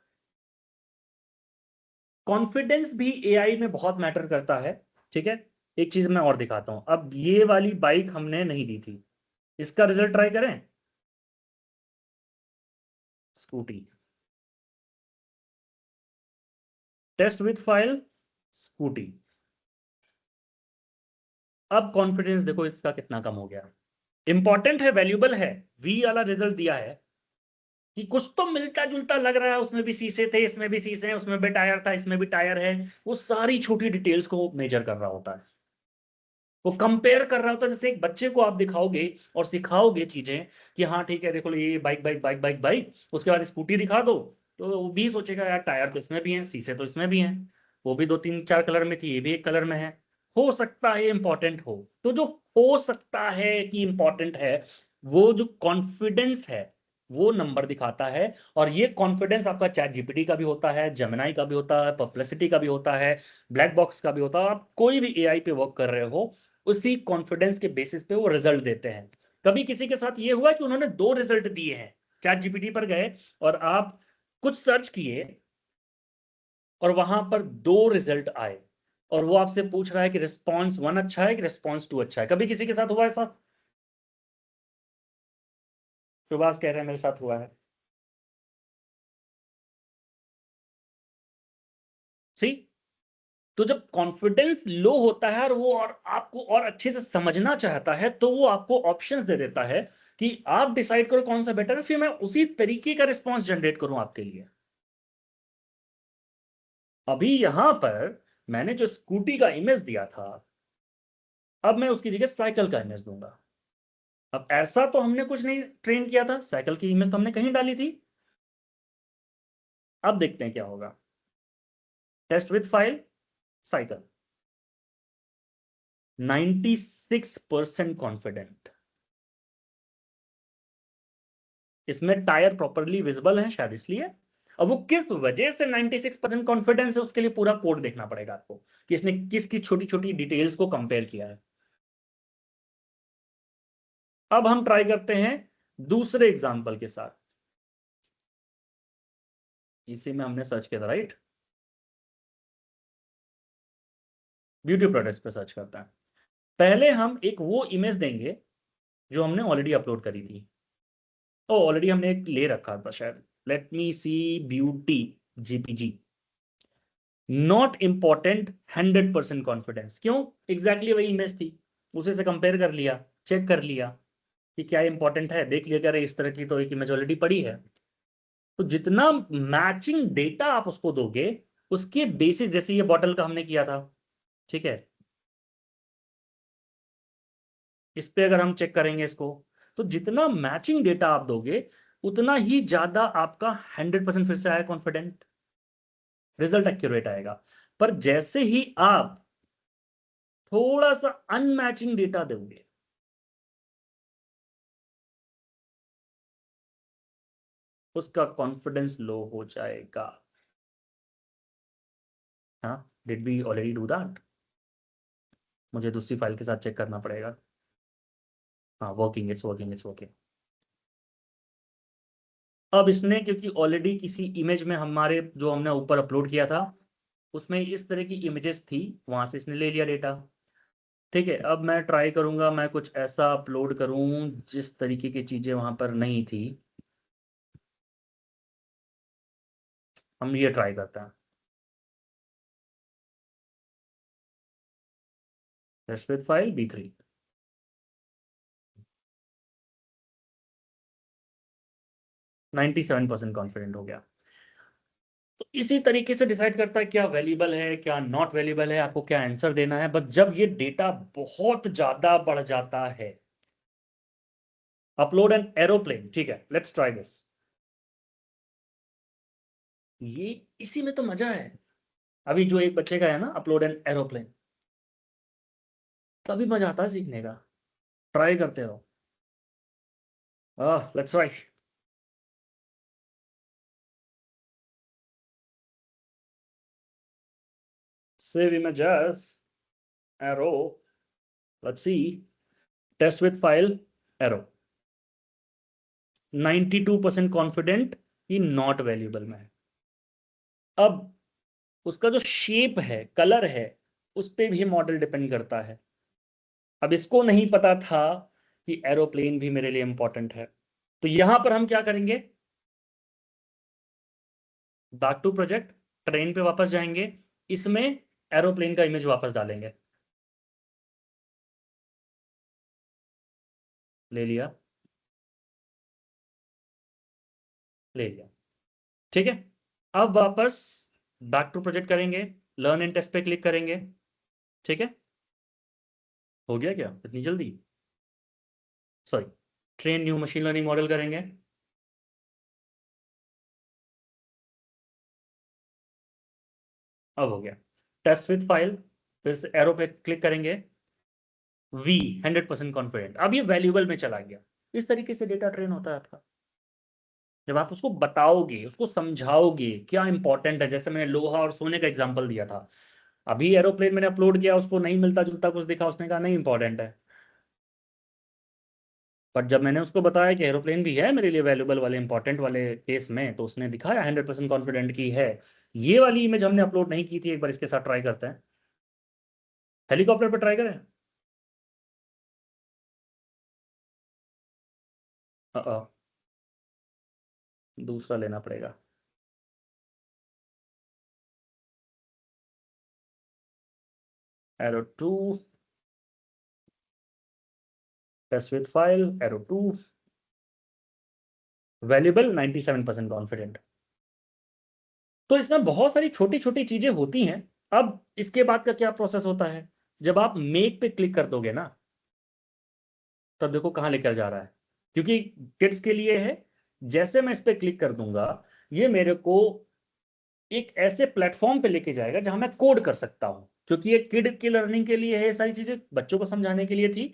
कॉन्फिडेंस भी एआई में बहुत मैटर करता है, ठीक है। एक चीज मैं और दिखाता हूं, अब ये वाली बाइक हमने नहीं दी थी, इसका रिजल्ट ट्राई करें। Scooty, test with file, scooty. अब कॉन्फिडेंस देखो इसका कितना कम हो गया। इंपॉर्टेंट है, वैल्यूबल है, वी वाला रिजल्ट दिया है कि कुछ तो मिलता जुलता लग रहा है, उसमें भी शीशे थे, इसमें भी शीशे हैं, उसमें भी टायर था, इसमें भी टायर है। वो सारी छोटी डिटेल्स को मेजर कर रहा होता है, वो कंपेयर कर रहा होता है। जैसे एक बच्चे को आप दिखाओगे और सिखाओगे चीजें कि हाँ ठीक है, देखो ये bike bike bike bike bike, उसके बाद स्कूटी दिखा दो, तो वो भी सोचेगा यार टायर तो इसमें भी है, शीशे तो इसमें भी हैं, वो भी दो तीन चार कलर में थी, ये भी एक कलर में है। हो सकता है इंपॉर्टेंट हो, तो जो हो सकता है कि इंपॉर्टेंट है, वो जो कॉन्फिडेंस है वो नंबर दिखाता है। और ये कॉन्फिडेंस आपका चैट जीपीटी का भी होता है, जेमिनाई का भी होता है, परप्लेक्सिटी का भी होता है, ब्लैक बॉक्स का भी होता है। आप कोई भी एआई पे वर्क कर रहे हो, उसी कॉन्फिडेंस के बेसिस पे वो रिजल्ट देते हैं। कभी किसी के साथ ये हुआ कि उन्होंने दो रिजल्ट दिए हैं, चैट जीपीटी पर गए और आप कुछ सर्च किए और वहां पर दो रिजल्ट आए, और वो आपसे पूछ रहा है कि रिस्पॉन्स 1 अच्छा है कि रिस्पॉन्स 2 अच्छा है। कभी किसी के साथ हुआ ऐसा? सुभाष कह रहे हैं मेरे साथ हुआ है। सी, तो जब कॉन्फिडेंस लो होता है और वो और आपको और अच्छे से समझना चाहता है, तो वो आपको ऑप्शंस दे देता है कि आप डिसाइड करो कौन सा बेटर है, फिर मैं उसी तरीके का रिस्पॉन्स जनरेट करूं आपके लिए। अभी यहां पर मैंने जो स्कूटी का इमेज दिया था, अब मैं उसकी जगह साइकिल का इमेज दूंगा। अब ऐसा तो हमने कुछ नहीं ट्रेन किया था, साइकिल की इमेज तो हमने कहीं डाली थी। अब देखते हैं क्या होगा। Test with file, cycle, 96% confident. इसमें टायर प्रॉपरली विजिबल है शायद इसलिए। अब वो किस वजह से 96% कॉन्फिडेंस है, उसके लिए पूरा कोड देखना पड़ेगा आपको कि इसने किसकी छोटी छोटी डिटेल्स को कंपेयर किया है। अब हम ट्राई करते हैं दूसरे एग्जांपल के साथ। इसी में हमने सर्च किया था, राइट? ब्यूटी प्रोडक्ट्स पे सर्च करता है। पहले हम एक वो इमेज देंगे जो हमने ऑलरेडी अपलोड करी थी। ओ, ऑलरेडी हमने एक ले रखा था शायद। Let me see, beauty JPG, not important, 100% confidence. क्यों? एग्जैक्टली वही इमेज थी, उसे से कंपेयर कर लिया, चेक कर लिया कि क्या इंपॉर्टेंट है, देख लिया कि अरे इस तरह की तो एक इमेज ऑलरेडी पड़ी है। तो जितना मैचिंग डेटा आप उसको दोगे, उसके बेसिस, जैसे ये बॉटल का हमने किया था, ठीक है, इस पे अगर हम चेक करेंगे इसको, तो जितना मैचिंग डेटा आप दोगे उतना ही ज्यादा आपका 100% फिर से आया कॉन्फिडेंट, रिजल्ट एक्यूरेट आएगा। पर जैसे ही आप थोड़ा सा अनमैचिंग डेटा दोगे, उसका कॉन्फिडेंस लो हो जाएगा। हाँ, did we already do that? मुझे दूसरी फाइल के साथ चेक करना पड़ेगा। हाँ, working, it's working, it's working. अब इसने क्योंकि ऑलरेडी किसी इमेज में हमारे जो हमने ऊपर अपलोड किया था उसमें इस तरह की इमेजेस थी, वहां से इसने ले लिया डेटा। ठीक है, अब मैं ट्राई करूंगा मैं कुछ ऐसा अपलोड करूं जिस तरीके की चीजें वहां पर नहीं थी। हम ये ट्राई करते हैं। Test with file B3। 97% confident हो गया। तो इसी तरीके से डिसाइड करता है क्या वैल्यूबल है क्या नॉट वैल्यूबल है, आपको क्या आंसर देना है। बस जब ये डेटा बहुत ज्यादा बढ़ जाता है, अपलोड एन एरोप्लेन, ठीक है, लेट्स ट्राई दिस। ये इसी में तो मजा है। अभी जो एक बच्चे का है ना, अपलोड एन एरोप्लेन, तभी मजा आता है सीखने का। ट्राई करते रहो। Let's try. Save images, arrow, let's see, test with file, arrow। 92% confident कि नॉट वैल्यूबल में है। अब उसका जो शेप है, कलर है, उस पे भी मॉडल डिपेंड करता है। अब इसको नहीं पता था कि एरोप्लेन भी मेरे लिए इंपॉर्टेंट है, तो यहां पर हम क्या करेंगे, बैक टू प्रोजेक्ट, ट्रेन पे वापस जाएंगे, इसमें एरोप्लेन का इमेज वापस डालेंगे। ले लिया, ले लिया, ठीक है। अब वापस बैक टू प्रोजेक्ट करेंगे, लर्न एंड टेस्ट पे क्लिक करेंगे, ठीक है। हो गया क्या इतनी जल्दी? Sorry, train new machine learning model करेंगे। अब हो गया, टेस्ट विद फाइल, फिर से एरो पे क्लिक करेंगे, V 100% कॉन्फिडेंट। अब ये वैल्यूबल में चला गया। इस तरीके से डेटा ट्रेन होता है आपका। जब आप उसको बताओगे, उसको समझाओगे क्या इंपॉर्टेंट है, जैसे मैंने लोहा और सोने का एग्जांपल दिया था। अभी एरोप्लेन मैंने अपलोड किया, उसको नहीं मिलता जुलता कुछ दिखा, उसने कहा नहीं इंपॉर्टेंट है। बट जब मैंने उसको बताया कि एरोप्लेन भी है मेरे लिए वैल्यूबल वाले इंपॉर्टेंट वाले केस में, तो उसने दिखाया 100% कॉन्फिडेंट की है। ये वाली इमेज हमने अपलोड नहीं की थी, एक बार इसके साथ ट्राई करते हैं। हेलीकॉप्टर पे ट्राई करें। दूसरा लेना पड़ेगा। Arrow 2, test with file, arrow 2, valuable 97% confident. तो इसमें बहुत सारी छोटी छोटी चीजें होती हैं। अब इसके बाद का क्या प्रोसेस होता है, जब आप मेक पे क्लिक कर दोगे ना, तब देखो कहां लेकर जा रहा है, क्योंकि किड्स के लिए है। जैसे मैं इस पे क्लिक कर दूंगा, ये मेरे को एक ऐसे प्लेटफॉर्म पे लेके जाएगा जहां मैं कोड कर सकता हूं, क्योंकि ये किड की लर्निंग के लिए है, ये सारी चीजें बच्चों को समझाने के लिए थी।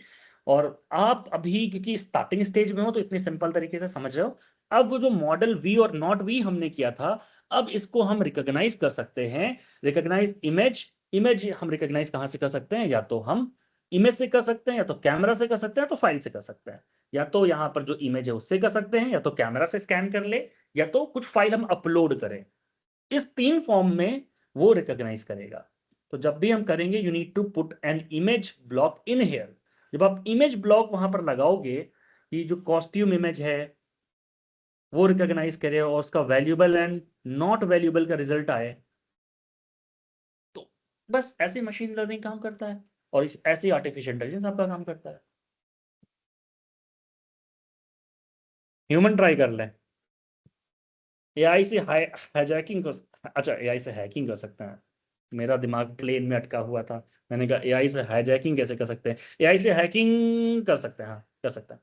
और आप अभी क्योंकि स्टार्टिंग स्टेज में हो तो इतनी सिंपल तरीके से समझ रहे हो। अब वो जो मॉडल वी और नॉट वी हमने किया था, अब इसको हम रिकॉग्नाइज कर सकते हैं। रिकॉग्नाइज इमेज, इमेज हम रिकॉग्नाइज कहां से कर सकते हैं, या तो हम इमेज से कर सकते हैं, या तो कैमरा से कर सकते हैं, तो फाइल से कर सकते हैं। या तो यहाँ पर जो इमेज है उससे कर सकते हैं, या तो कैमरा से स्कैन कर ले, या तो कुछ फाइल हम अपलोड करें। इस 3 फॉर्म में वो रिकॉग्नाइज करेगा। तो जब भी हम करेंगे, you need to put an image block in here. जब आप इमेज ब्लॉक वहां पर लगाओगे, कि जो कॉस्ट्यूम इमेज है वो रिकॉग्नाइज करे और उसका वैल्यूबल एंड नॉट वैल्यूबल का रिजल्ट आए, तो बस ऐसे मशीन लर्निंग काम करता है, और इस ऐसी आर्टिफिशियल इंटेलिजेंस आपका काम करता है। ह्यूमन ट्राई कर लें। एआई से हाईजैकिंग कर, अच्छा एआई से हैकिंग कर सकते हैं, मेरा दिमाग प्लेन में अटका हुआ था। मैंने कहा एआई से हाईजैकिंग कैसे कर सकते हैं? एआई से हैकिंग कर सकते हैं, हाँ कर सकते हैं।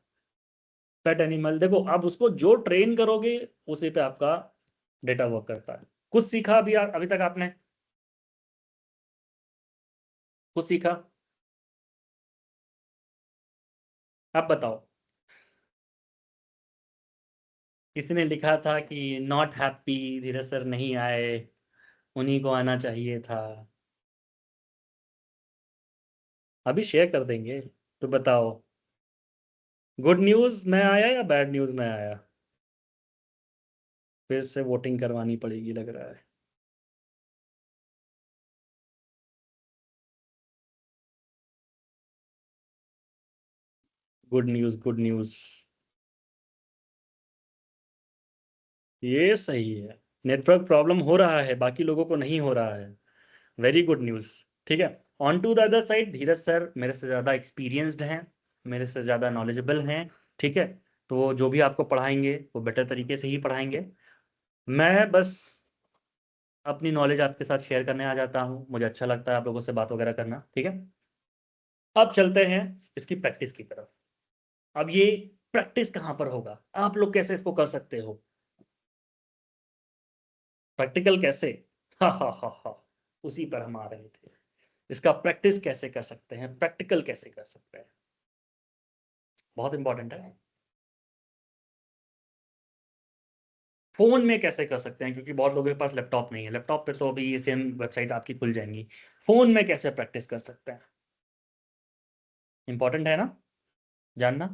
पेट एनिमल देखो, आप उसको जो ट्रेन करोगे उसी पे आपका डेटा वर्क करता है। कुछ सीखा अभी अभी तक आपने? कुछ सीखा? आप बताओ। किसी ने लिखा था कि नॉट हैप्पी, धीरज सर नहीं आए, उन्हीं को आना चाहिए था। अभी शेयर कर देंगे। तो बताओ, गुड न्यूज में आया या बैड न्यूज में आया? फिर से वोटिंग करवानी पड़ेगी लग रहा है। Good news, good news. ये सही है। नेटवर्क प्रॉब्लम हो रहा है, बाकी लोगों को नहीं हो रहा है। Very good news. ठीक है। On to the other side, Dheeraj sir मेरे से ज़्यादा एक्सपीरियंस्ड हैं, मेरे से ज़्यादा नॉलेजेबल हैं। ठीक है। तो जो भी आपको पढ़ाएंगे वो बेटर तरीके से ही पढ़ाएंगे। मैं बस अपनी नॉलेज आपके साथ शेयर करने आ जाता हूँ, मुझे अच्छा लगता है आप लोगों से बात वगैरह करना। ठीक है। अब चलते हैं इसकी प्रैक्टिस की तरफ। अब ये प्रैक्टिस कहाँ पर होगा, आप लोग कैसे इसको कर सकते हो? प्रैक्टिकल कैसे? हा हा हा हा, उसी पर हम आ रहे थे। इसका प्रैक्टिस कैसे कर सकते हैं, प्रैक्टिकल कैसे कर सकते हैं, बहुत इंपॉर्टेंट है। फोन में कैसे कर सकते हैं, क्योंकि बहुत लोगों के पास लैपटॉप नहीं है। लैपटॉप पे तो अभी ये सेम वेबसाइट आपकी खुल जाएंगी। फोन में कैसे प्रैक्टिस कर सकते हैं, इंपॉर्टेंट है ना जानना।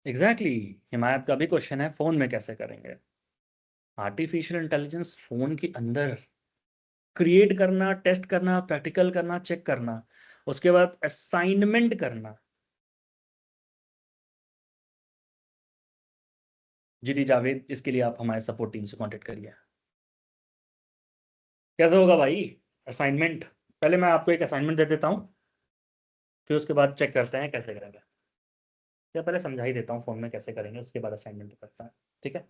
एग्जैक्टली exactly, हिमायत का भी क्वेश्चन है, फोन में कैसे करेंगे? आर्टिफिशियल इंटेलिजेंस फोन के अंदर क्रिएट करना, टेस्ट करना, प्रैक्टिकल करना, चेक करना, उसके बाद असाइनमेंट करना। जी डी जावेद, इसके लिए आप हमारे सपोर्ट टीम से कांटेक्ट करिए। कैसे होगा भाई असाइनमेंट? पहले मैं आपको एक असाइनमेंट दे देता हूँ, फिर उसके बाद चेक करते हैं कैसे करेंगे। या पहले समझा ही देता हूँ फोन में कैसे करेंगे, उसके बाद असाइनमेंट करता है। ठीक है।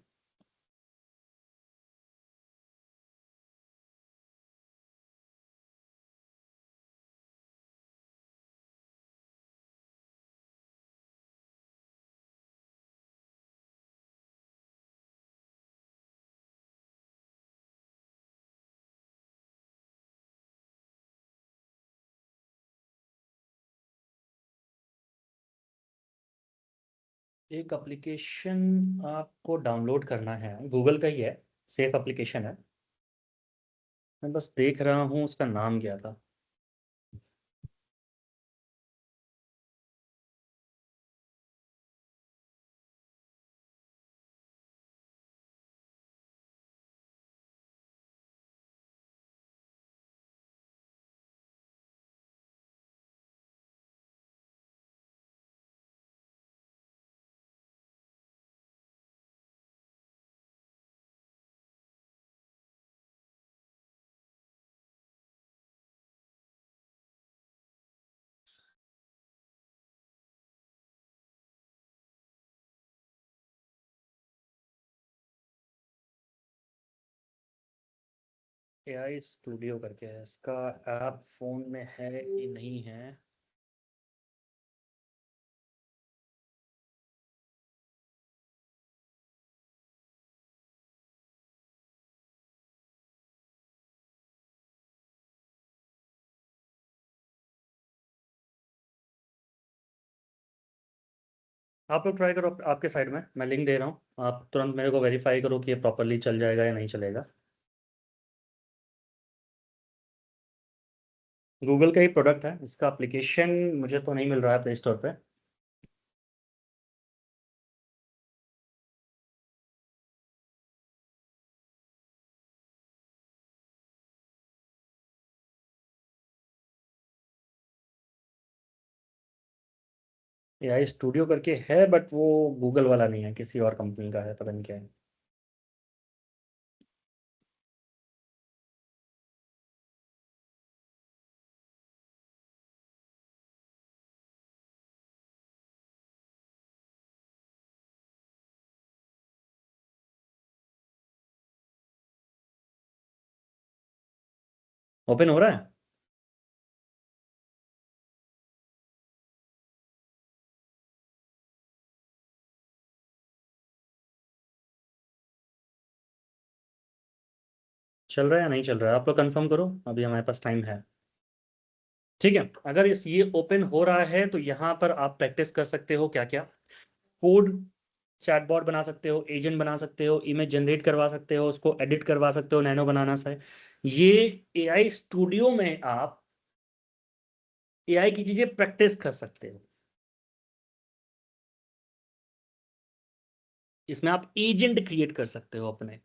एक एप्लीकेशन आपको डाउनलोड करना है, गूगल का ही है, सेफ एप्लीकेशन है। मैं बस देख रहा हूँ उसका नाम क्या था। एआई स्टूडियो करके है, इसका ऐप फोन में है कि नहीं है? आप लोग ट्राई करो आपके साइड में, मैं लिंक दे रहा हूँ, आप तुरंत मेरे को वेरीफाई करो कि ये प्रॉपरली चल जाएगा या नहीं चलेगा। गूगल का ही प्रोडक्ट है, इसका एप्लीकेशन मुझे तो नहीं मिल रहा है प्ले स्टोर पे। एआई स्टूडियो करके है, बट वो गूगल वाला नहीं है, किसी और कंपनी का है, पता नहीं क्या है। ओपन हो रहा है? चल रहा है या नहीं चल रहा है? आप लोग कंफर्म करो, अभी हमारे पास टाइम है। ठीक है, अगर इस ये ओपन हो रहा है तो यहाँ पर आप प्रैक्टिस कर सकते हो क्या क्या। कोड, चैटबॉट बना सकते हो, एजेंट बना सकते हो, इमेज जनरेट करवा सकते हो, उसको एडिट करवा सकते हो, नैनो बनाना से। ये एआई स्टूडियो में आप एआई की चीजें प्रैक्टिस कर सकते हो। इसमें आप एजेंट क्रिएट कर सकते हो अपने,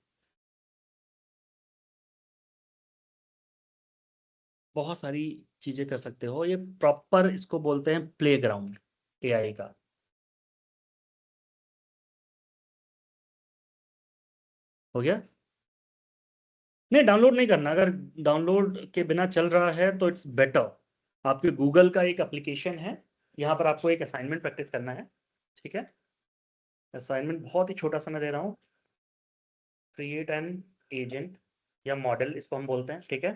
बहुत सारी चीजें कर सकते हो। ये प्रॉपर इसको बोलते हैं प्लेग्राउंड एआई का। हो गया? नहीं, डाउनलोड नहीं करना। अगर डाउनलोड के बिना चल रहा है तो इट्स बेटर। आपके गूगल का एक एप्लीकेशन है, यहाँ पर आपको एक असाइनमेंट प्रैक्टिस करना है। ठीक है, असाइनमेंट बहुत ही छोटा सा मैं दे रहा हूँ। क्रिएट एन एजेंट या मॉडल इसको हम बोलते हैं, ठीक है,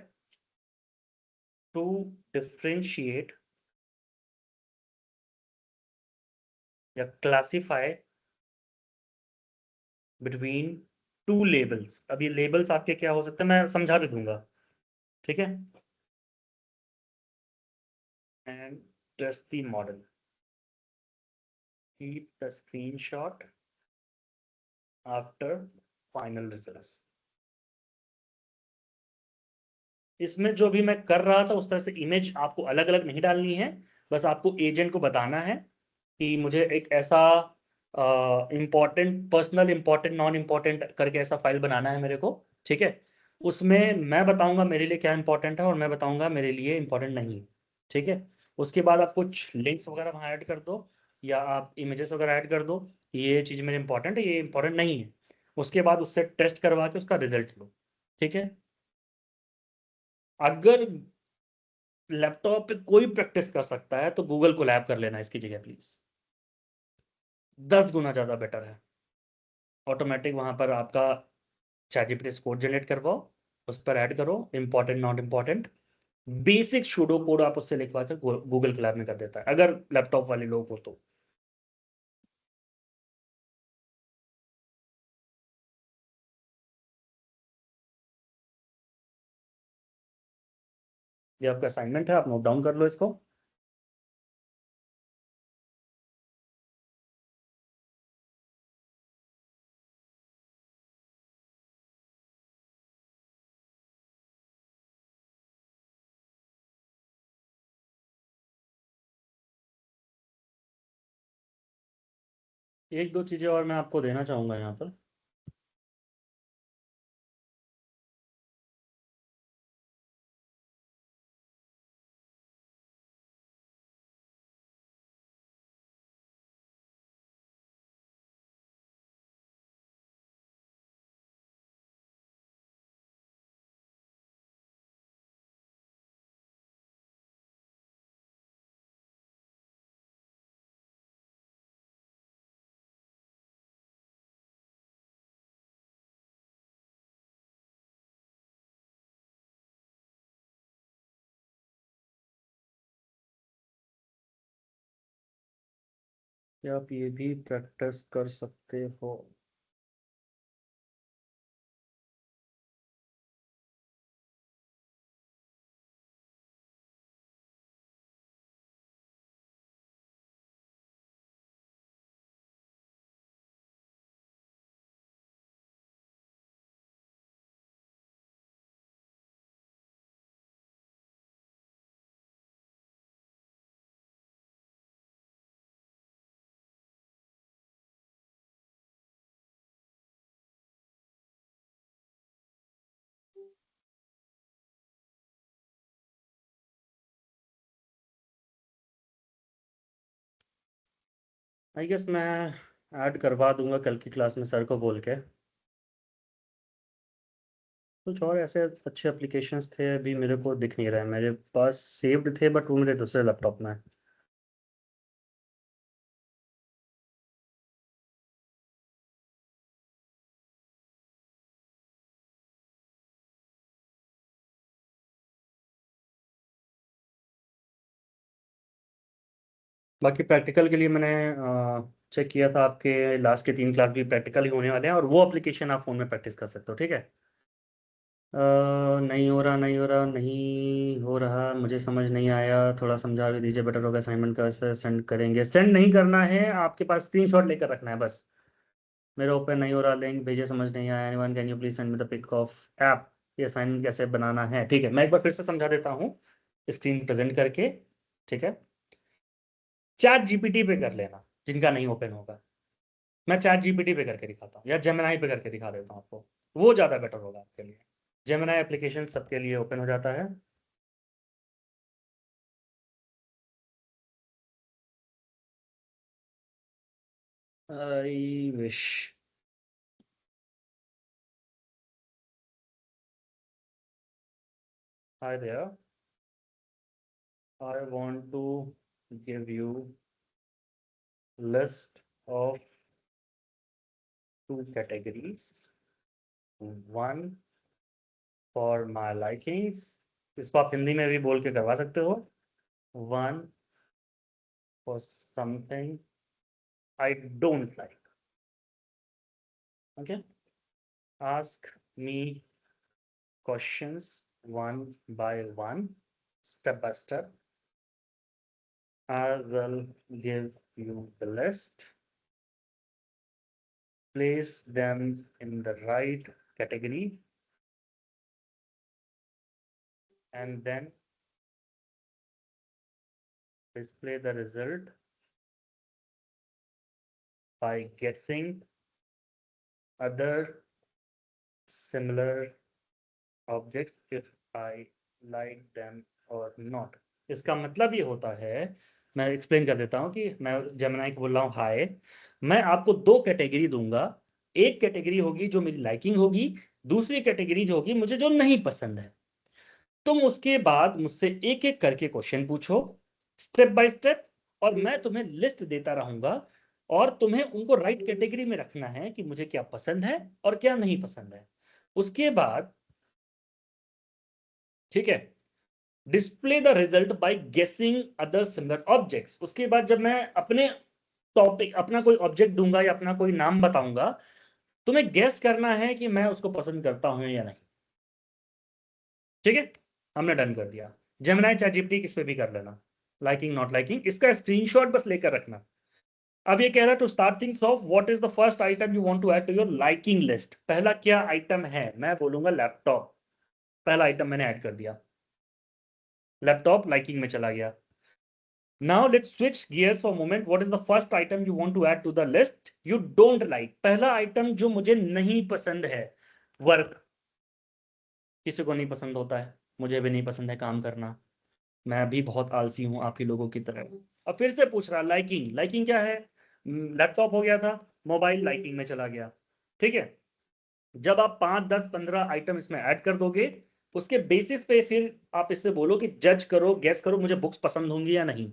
टू डिफ्रेंशिएट या क्लासिफाई बिटवीन टू लेबल्स। अब ये लेबल्स आपके क्या हो सकते हैं, मैं समझा भी दूंगा। ठीक है, and test the model, keep the screenshot after final results. इसमें जो भी मैं कर रहा था उस तरह से इमेज आपको अलग अलग नहीं डालनी है। बस आपको एजेंट को बताना है कि मुझे एक ऐसा important, personal important, non important करके ऐसा फाइल बनाना है मेरे को। ठीक है, उसमें मैं बताऊंगा मेरे लिए क्या इंपॉर्टेंट है और मैं बताऊंगा मेरे लिए इंपॉर्टेंट नहीं है। ठीक है, उसके बाद आप कुछ लिंक्स वगैरह वहाँ ऐड कर दो या आप इमेजेस वगैरह ऐड कर दो, ये चीज़ मेरे इंपॉर्टेंट है, ये इंपॉर्टेंट नहीं है। उसके बाद उससे टेस्ट करवा के उसका रिजल्ट लो। ठीक है, अगर लैपटॉप पे कोई प्रैक्टिस कर सकता है तो गूगल को लैब कर लेना इसकी जगह प्लीज। 10 गुना ज्यादा बेटर है। ऑटोमेटिक वहां पर आपका चैट जीपीटी कोड जनरेट करवाओ, उस पर ऐड करो important not important, basic pseudo code आप उससे लिखवा कर गूगल क्लैब में कर देता है, अगर लैपटॉप वाले लोग हो तो। ये आपका असाइनमेंट है, आप नोट डाउन कर लो इसको। एक दो चीजें और मैं आपको देना चाहूंगा यहाँ पर। क्या आप ये भी प्रैक्टिस कर सकते हो? आई गेस मैं ऐड करवा दूंगा कल की क्लास में सर को बोल के। कुछ और ऐसे अच्छे एप्लीकेशंस थे, अभी मेरे को दिख नहीं रहा है, मेरे पास सेव्ड थे बट वो मेरे दूसरे लैपटॉप में है। बाकी प्रैक्टिकल के लिए मैंने चेक किया था, आपके लास्ट के 3 क्लास भी प्रैक्टिकल ही होने वाले हैं, और वो एप्लीकेशन आप फ़ोन में प्रैक्टिस कर सकते हो, ठीक है। नहीं हो रहा, नहीं हो रहा, नहीं हो रहा, मुझे समझ नहीं आया, थोड़ा समझा भी दीजिए, बेटर होगा। असाइनमेंट कैसे सेंड करेंगे? सेंड नहीं करना है, आपके पास स्क्रीनशॉट लेकर रखना है बस। मेरे ओपन नहीं हो रहा, लिंक भेजिए, समझ नहीं आया, anyone can you please send me the pic of app. ये असाइनमेंट कैसे बनाना है, ठीक है, मैं एक बार फिर से समझा देता हूँ स्क्रीन प्रेजेंट करके, ठीक है। चैट जीपीटी पे कर लेना जिनका नहीं ओपन होगा, मैं चैट जीपीटी पे करके दिखाता हूँ, या जेमिनाई पे करके दिखा देता हूँ आपको, वो ज़्यादा बेटर होगा आपके लिए। जेमिनाई एप्लीकेशन सबके लिए ओपन हो जाता है। I wish hi there, I want to give you list of 2 categories, one for my likings, इसको आप हिंदी में भी बोल के करवा सकते हो, one for something I don't like, okay, ask me questions one by one, step by step, I will give you the list, place them in the right category, and then display the result by guessing other similar objects if I like them or not। इसका मतलब ये होता है, मैं explain कर देता हूँ कि मैं जेमिनी को बोल रहा हूँ हाय, मैं आपको 2 कैटेगरी दूंगा, एक कैटेगरी होगी जो मेरी लाइकिंग होगी, दूसरी कैटेगरी जो होगी मुझे जो नहीं पसंद है। तुम उसके बाद मुझसे एक एक करके क्वेश्चन पूछो स्टेप बाय स्टेप, और मैं तुम्हें लिस्ट देता रहूंगा, और तुम्हें उनको राइट कैटेगरी में रखना है कि मुझे क्या पसंद है और क्या नहीं पसंद है। उसके बाद, ठीक है, डिस्प्ले द रिजल्ट बाय गेसिंग अदर सिमिलर ऑब्जेक्ट्स। उसके बाद जब मैं अपने टॉपिक, अपना कोई ऑब्जेक्ट दूंगा या अपना कोई नाम बताऊंगा, तुम्हें गेस करना है कि मैं उसको पसंद करता हूं या नहीं, ठीक है। हमने डन कर दिया। जेमिनी चैट जीपीटी किस पे भी कर लेना, लाइकिंग नॉट लाइकिंग, इसका स्क्रीनशॉट बस लेकर रखना। अब ये कह रहा है to start things off what is the first item you want to add to your liking list. पहला क्या आइटम है, मैं बोलूंगा लैपटॉप, पहला आइटम मैंने ऐड कर दिया, लैपटॉप लाइकिंग में चला गया। Now let's switch gears for moment, what is the first item you want to add to the list you don't like. पहला आइटम जो मुझे नहीं पसंद है, वर्क। किसी को नहीं पसंद होता है, मुझे भी नहीं पसंद है काम करना, मैं भी बहुत आलसी हूं आप ही लोगों की तरह। अब फिर से पूछ रहा, लाइकिंग, लाइकिंग क्या है, लैपटॉप हो गया था, मोबाइल लाइकिंग में चला गया, ठीक है। जब आप 5 10 15 आइटम इसमें ऐड कर दोगे, उसके बेसिस पे फिर आप इससे बोलो कि जज करो, गैस करो मुझे बुक्स पसंद होंगी या नहीं,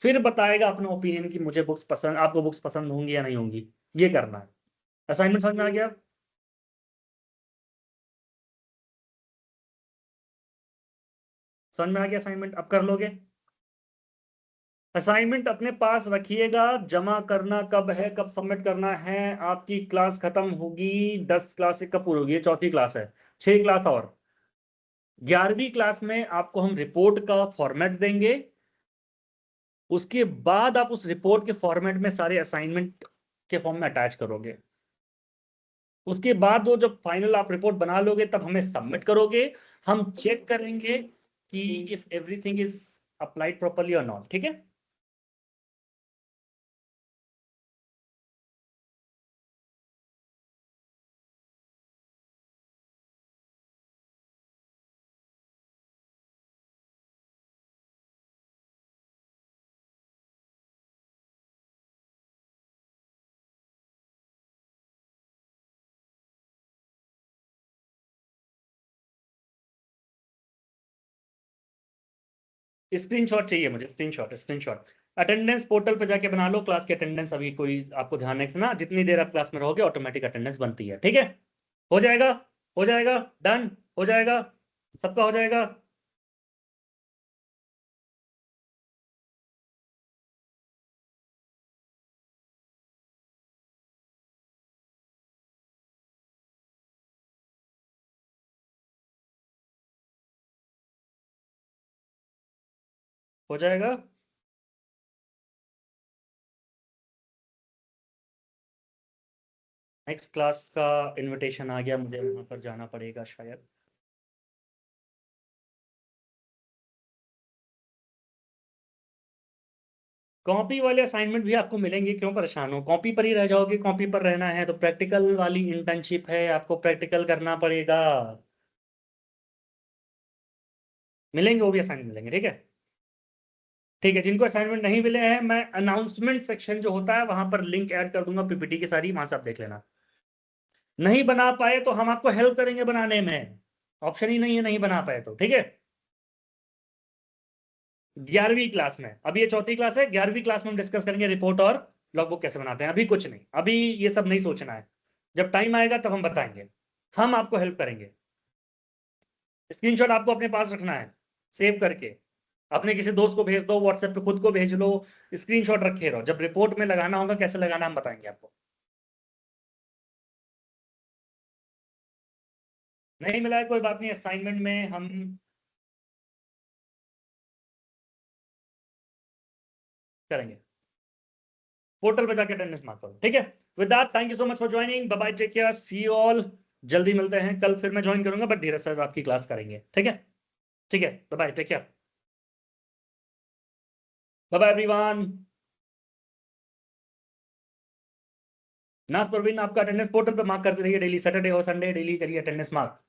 फिर बताएगा अपना ओपिनियन कि मुझे बुक्स पसंद, आपको बुक्स पसंद होंगी या नहीं होंगी। ये करना है। असाइनमेंट समझ में आ गया? समझ में आ गया असाइनमेंट? अब कर लोगे? असाइनमेंट अपने पास रखिएगा, जमा करना कब है, कब सबमिट करना है, आपकी क्लास खत्म होगी 10 क्लास कब पूरी होगी, ये चौथी क्लास है, 6 क्लास और। 11वीं क्लास में आपको हम रिपोर्ट का फॉर्मेट देंगे, उसके बाद आप उस रिपोर्ट के फॉर्मेट में सारे असाइनमेंट के फॉर्म में अटैच करोगे। उसके बाद वो जब फाइनल आप रिपोर्ट बना लोगे तब हमें सबमिट करोगे, हम चेक करेंगे कि if everything is applied properly और नॉट, ठीक है। स्क्रीनशॉट चाहिए मुझे, स्क्रीनशॉट, स्क्रीनशॉट। अटेंडेंस पोर्टल पे जाके बना लो क्लास की अटेंडेंस, अभी कोई आपको ध्यान रखना, जितनी देर आप क्लास में रहोगे ऑटोमेटिक अटेंडेंस बनती है, ठीक है। हो जाएगा, हो जाएगा, डन हो जाएगा, सबका हो जाएगा। हो जाएगा? नेक्स्ट क्लास का इनविटेशन आ गया, मुझे वहां पर जाना पड़ेगा शायद। कॉपी वाले असाइनमेंट भी आपको मिलेंगे, क्यों परेशान हो? कॉपी पर ही रह जाओगे? कॉपी पर रहना है तो प्रैक्टिकल वाली इंटर्नशिप है, आपको प्रैक्टिकल करना पड़ेगा। मिलेंगे, वो भी असाइनमेंट मिलेंगे, ठीक है? ठीक है, जिनको असाइनमेंट नहीं मिले हैं, मैं अनाउंसमेंट सेक्शन जो होता है वहां पर लिंक ऐड कर दूंगा पीपीटी की सारी, वहां से आप देख लेना। नहीं बना पाए तो हम आपको हेल्प करेंगे बनाने में, ऑप्शन ही नहीं है नहीं बना पाए तो, ठीक है? 11वीं क्लास में, अभी ये 4थी क्लास है, 11वीं क्लास में हम डिस्कस करेंगे रिपोर्ट और लॉगबुक कैसे बनाते हैं। अभी कुछ नहीं, अभी ये सब नहीं सोचना है, जब टाइम आएगा तब हम बताएंगे, हम आपको हेल्प करेंगे। स्क्रीनशॉट आपको अपने पास रखना है सेव करके, अपने किसी दोस्त को भेज दो, व्हाट्सएप पे खुद को भेज लो, स्क्रीनशॉट रखे रहो, जब रिपोर्ट में लगाना होगा कैसे लगाना हम बताएंगे आपको। नहीं मिला है कोई बात नहीं, असाइनमेंट में हम करेंगे, पोर्टल पे जाके अटेंडेंस मार्क करो, ठीक है? With that thank you so much for joining, bye bye, take care, see you all. जल्दी मिलते हैं, कल फिर मैं ज्वाइन करूंगा, बट धीरज सर आपकी क्लास करेंगे, ठीक है? ठीक है, bye bye, take care, bye bye everyone. Naaz Parveen आपका अटेंडेंस पोर्टल पे मार्क करते रहिए, डेली सैटरडे और संडे डेली करिए अटेंडेंस मार्क।